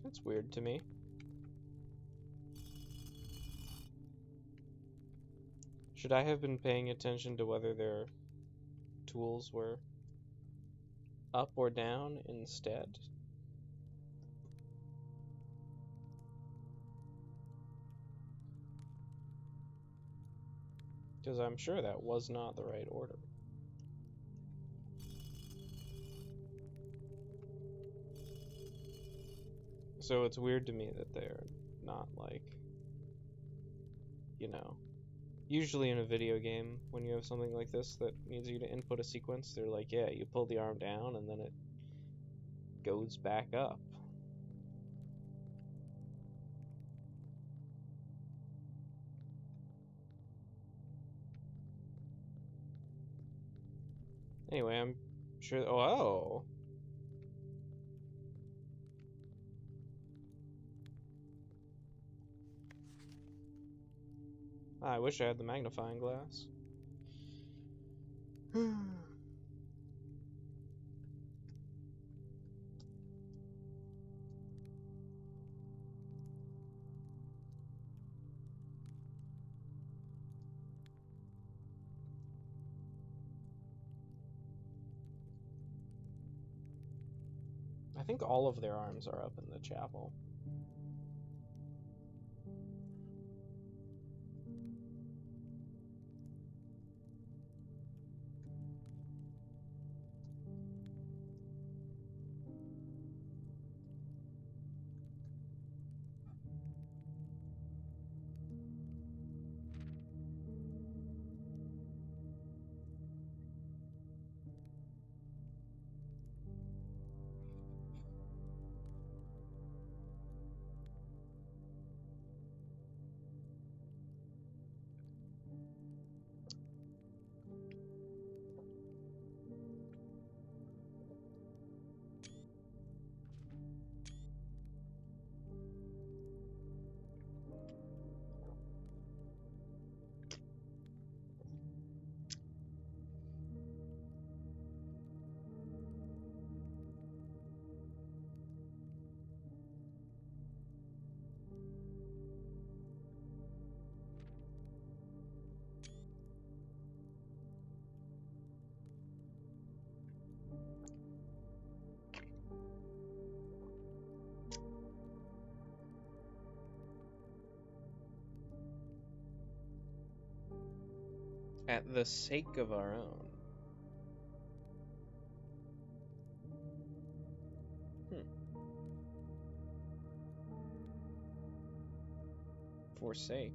That's weird to me. Should I have been paying attention to whether their tools were up or down instead? Because I'm sure that was not the right order. So it's weird to me that they're not like, you know, usually in a video game, when you have something like this that needs you to input a sequence, they're like, yeah, you pull the arm down and then it goes back up. Anyway, I'm sure. Oh. I wish I had the magnifying glass. I think all of their arms are up in the chapel. At the sake of our own. Forsake.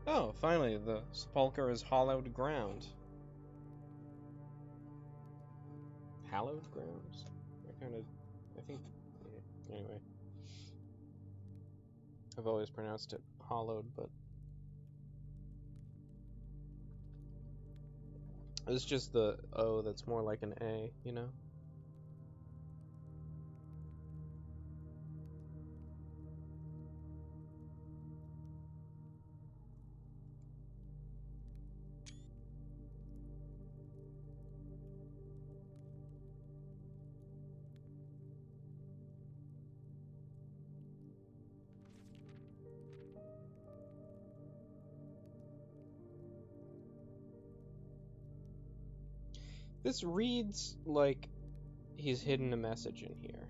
Oh, finally, the sepulcher is hollowed ground. Hallowed grounds? I think, anyway. I've always pronounced it hollowed, but it's just the O that's more like an A, you know? This reads like he's hidden a message in here.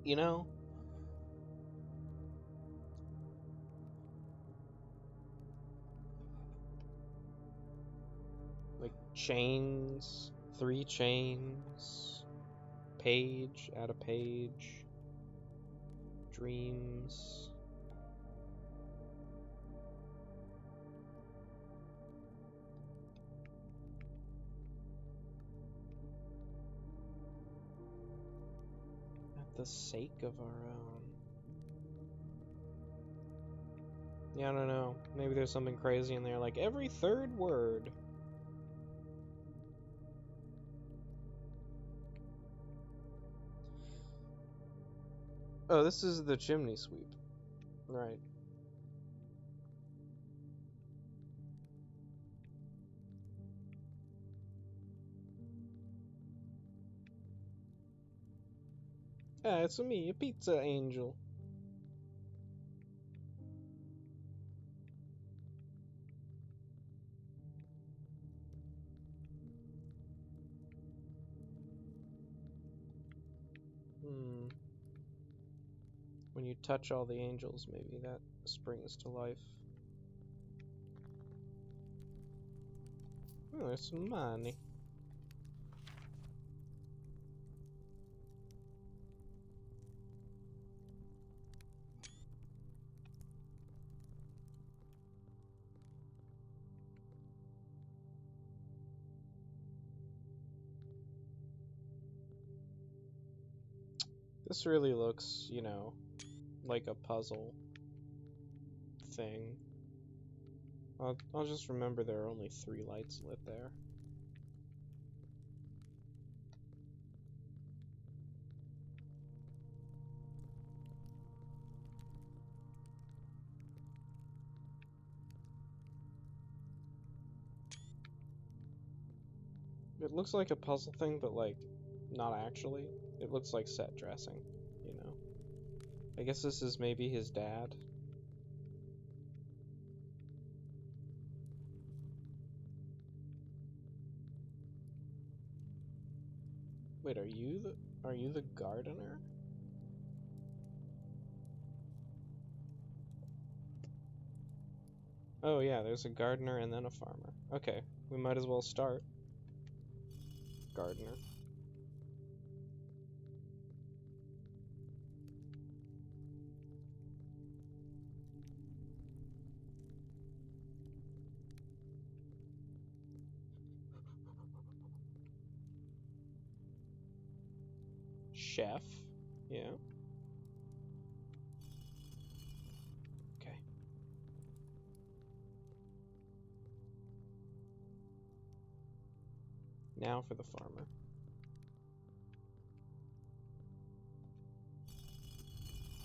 You know? Like chains, 3 chains, page, add a page, dreams. At the sake of our own. Yeah, I don't know. Maybe there's something crazy in there, like every 3rd word. Oh, this is the chimney sweep. Right. Ah, it's me, a pizza angel. When you touch all the angels, maybe that springs to life. Oh, there's some money. This really looks, you know, like a puzzle thing. I'll just remember there are only 3 lights lit there. It looks like a puzzle thing, but like, not actually. It looks like set dressing, you know. I guess this is maybe his dad. Wait, are you the gardener? Oh yeah, there's a gardener and then a farmer. Okay, we might as well start. Gardener. Chef. Yeah. Okay. Now for the farmer.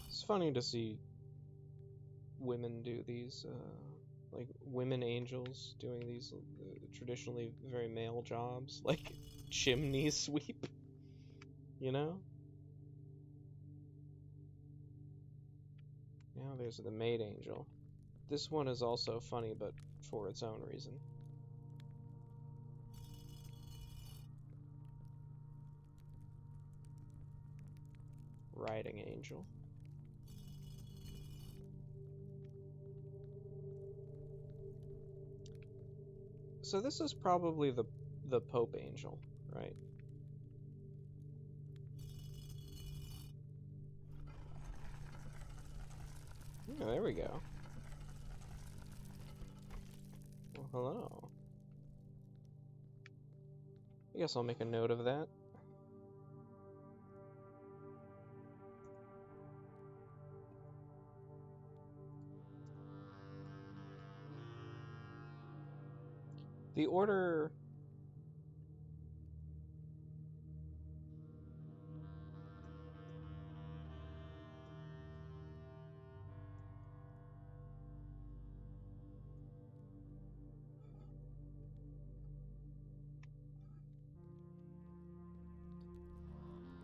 It's funny to see women do these, like women angels doing these traditionally very male jobs, like chimney sweep, you know? Now there's the maid angel. This one is also funny, but for its own reason. Riding angel. So this is probably the Pope angel, right? Yeah, there we go. Well, hello. I guess I'll make a note of that. The order...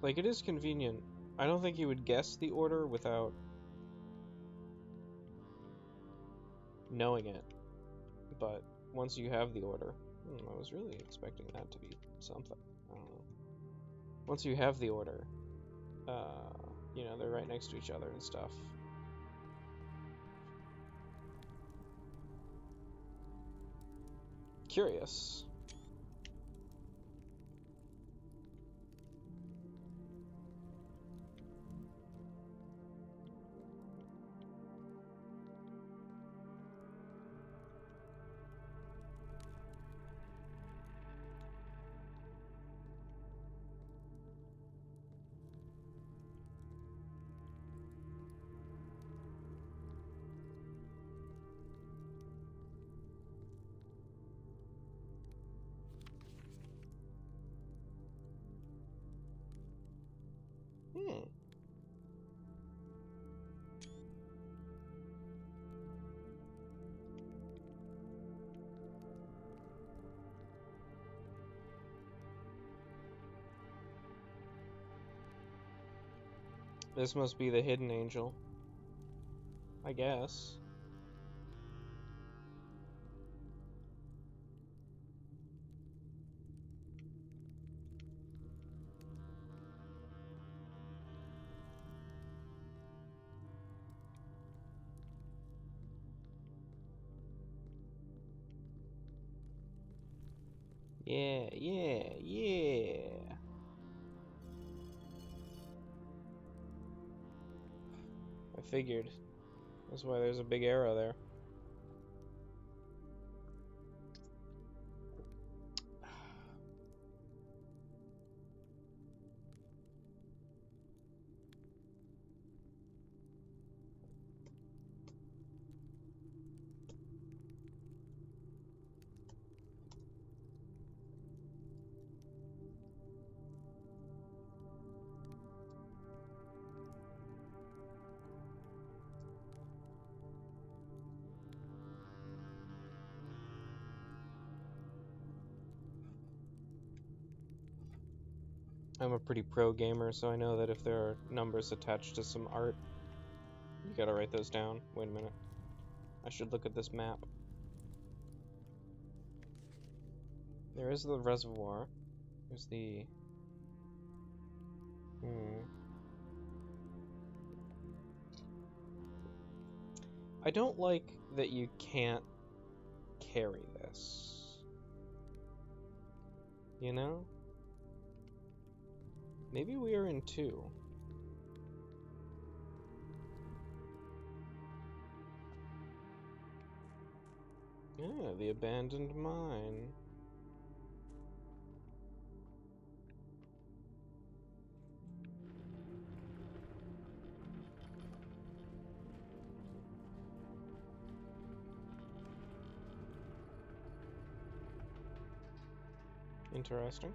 Like, it is convenient. I don't think you would guess the order without knowing it. But once you have the order, I was really expecting that to be something. I don't know. Once you have the order, you know, they're right next to each other and stuff. Curious. This must be the hidden angel, I guess. Yeah, yeah, yeah. I figured. That's why there's a big arrow there. I'm a pretty pro gamer, so I know that if there are numbers attached to some art, you gotta write those down. Wait a minute. I should look at this map. There is the reservoir. There's the... I don't like that you can't carry this. You know? Maybe we are in 2. Yeah, the abandoned mine. Interesting.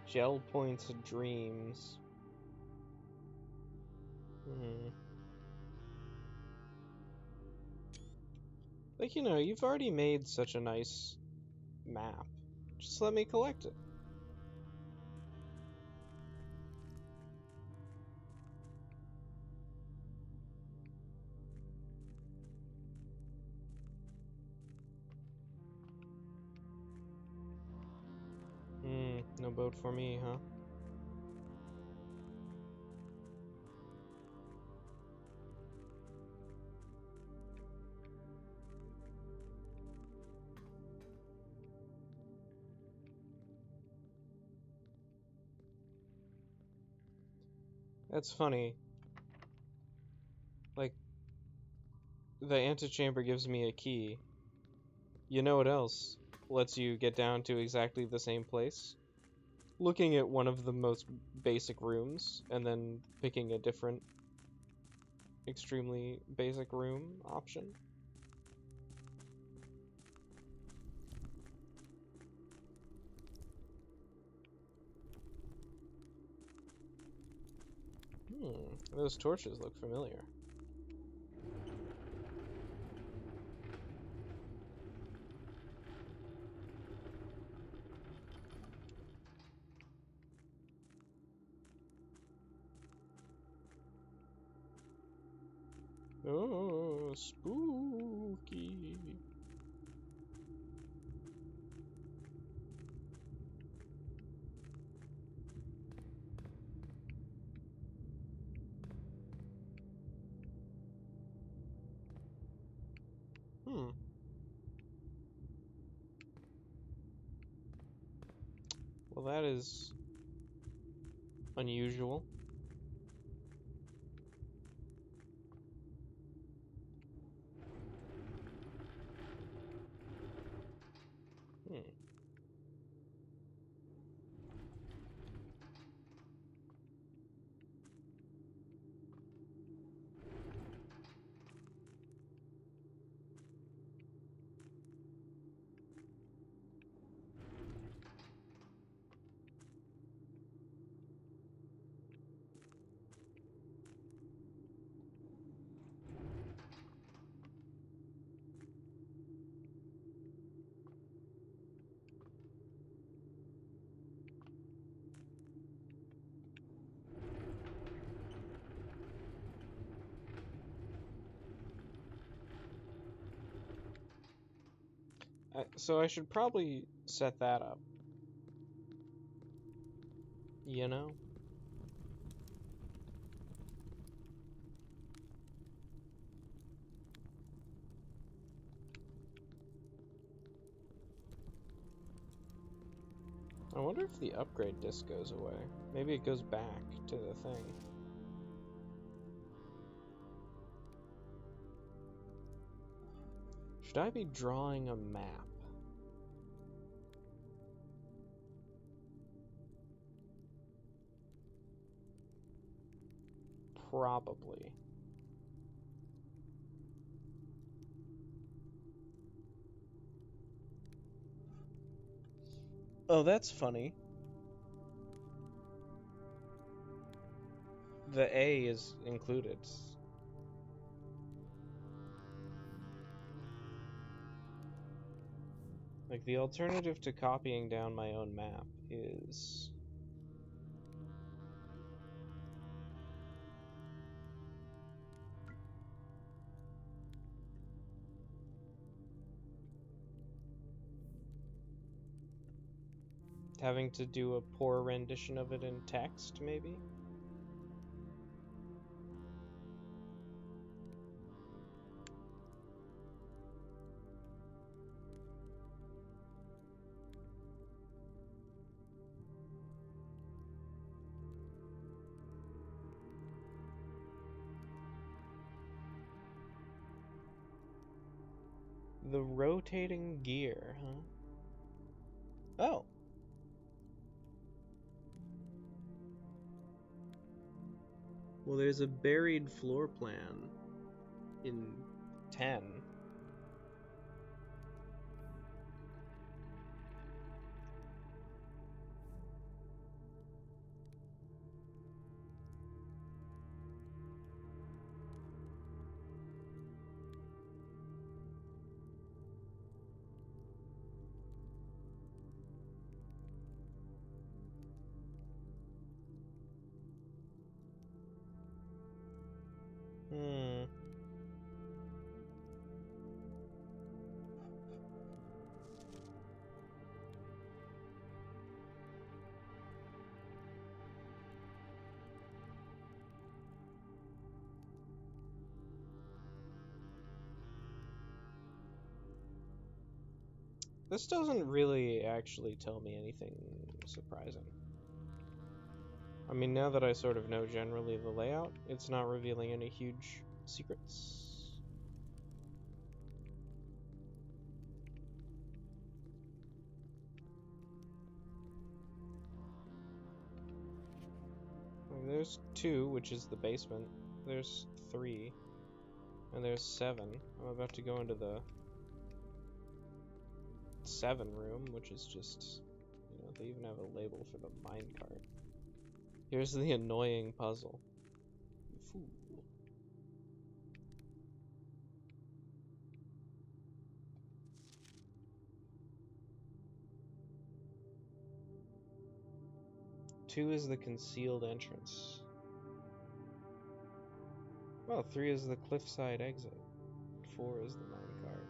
Gel points of dreams. Like, you know, you've already made such a nice map. Just let me collect it. No boat for me, huh? That's funny. Like, the antechamber gives me a key. You know what else lets you get down to exactly the same place? Looking at one of the most basic rooms, and then picking a different extremely basic room option. Those torches look familiar. Oh, spooky. Well, that is unusual. So I should probably set that up. You know? I wonder if the upgrade disc goes away. Maybe it goes back to the thing. Should I be drawing a map? Probably. Oh, that's funny. The A is included. Like, the alternative to copying down my own map is... having to do a poor rendition of it in text, maybe? The rotating gear, huh? Oh. Well, there's a buried floor plan in 10. This doesn't really actually tell me anything surprising. I mean, now that I sort of know generally the layout, it's not revealing any huge secrets. There's 2, which is the basement. There's 3. And there's 7. I'm about to go into the 7 room, which is just, you know, they even have a label for the minecart. Here's the annoying puzzle. You fool. Two is the concealed entrance. Well, 3 is the cliffside exit. 4 is the minecart.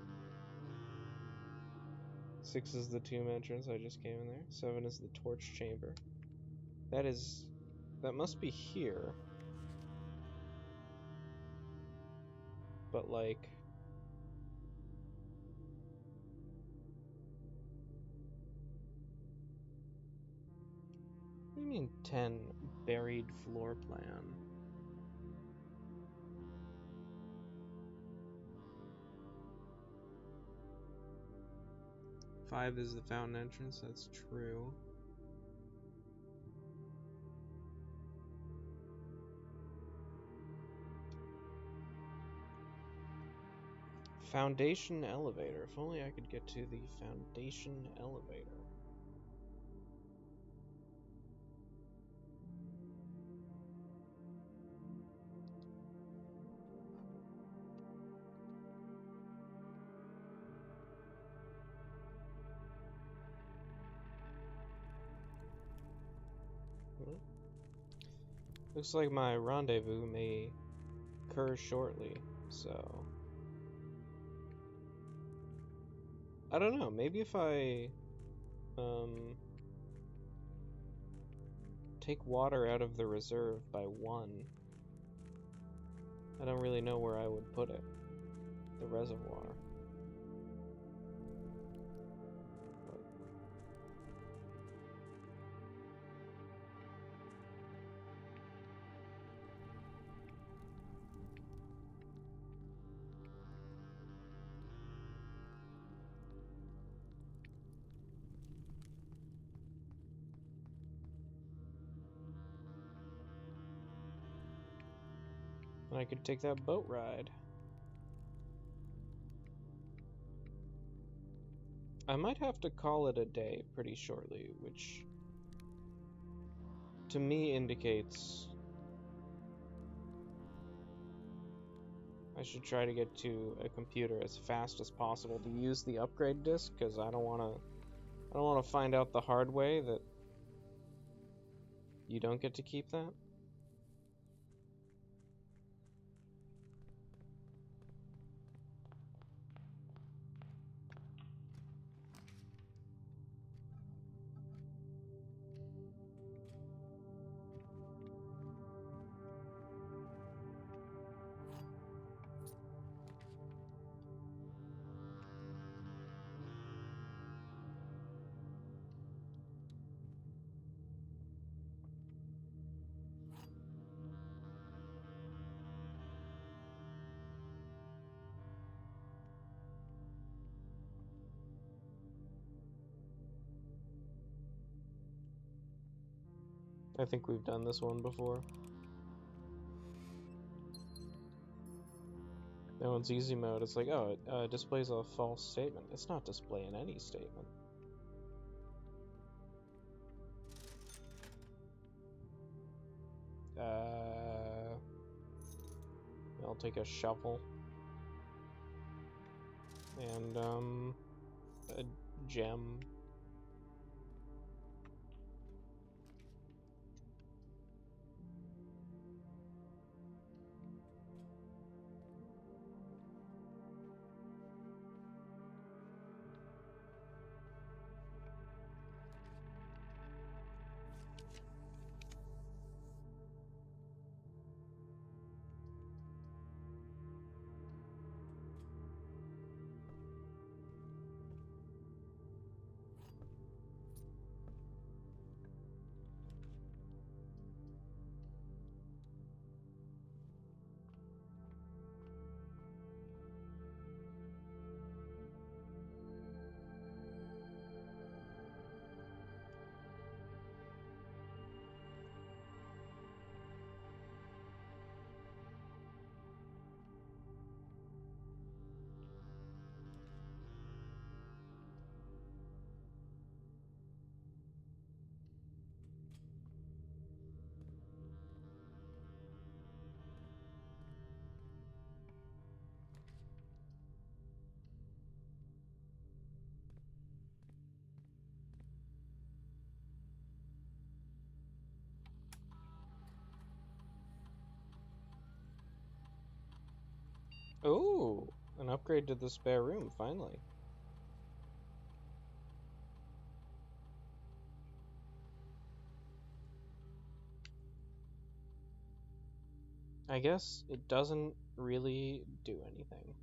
6 is the tomb entrance, I just came in there. 7 is the torch chamber. That must be here. But like... What do you mean 10? Buried floor plan. Five is the fountain entrance, that's true. Foundation elevator. If only I could get to the foundation elevator. Looks like my rendezvous may occur shortly, so... I don't know, maybe if I... take water out of the reserve by 1. I don't really know where I would put it. The reservoir. And I could take that boat ride. I might have to call it a day pretty shortly, which to me indicates I should try to get to a computer as fast as possible to use the upgrade disc, because I don't want to find out the hard way that you don't get to keep that. I think we've done this one before. That one's easy mode. It's like, oh, it displays a false statement. It's not displaying any statement. I'll take a shovel. And, a gem. Ooh, an upgrade to the spare room, finally. I guess it doesn't really do anything.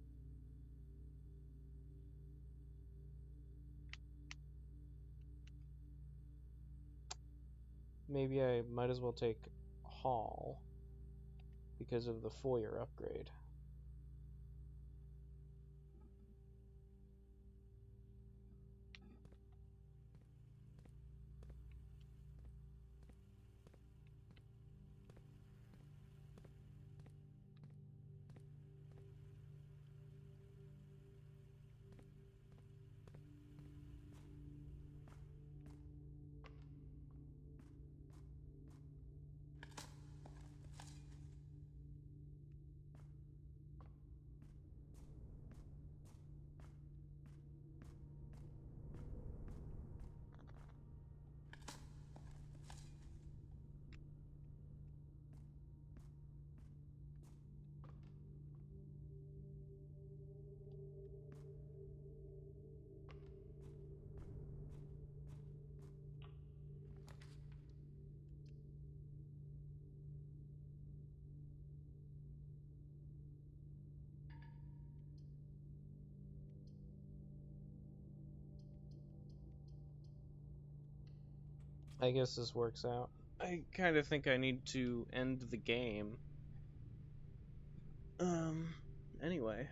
Maybe I might as well take Hall because of the foyer upgrade. I guess this works out. I kind of think I need to end the game. Anyway.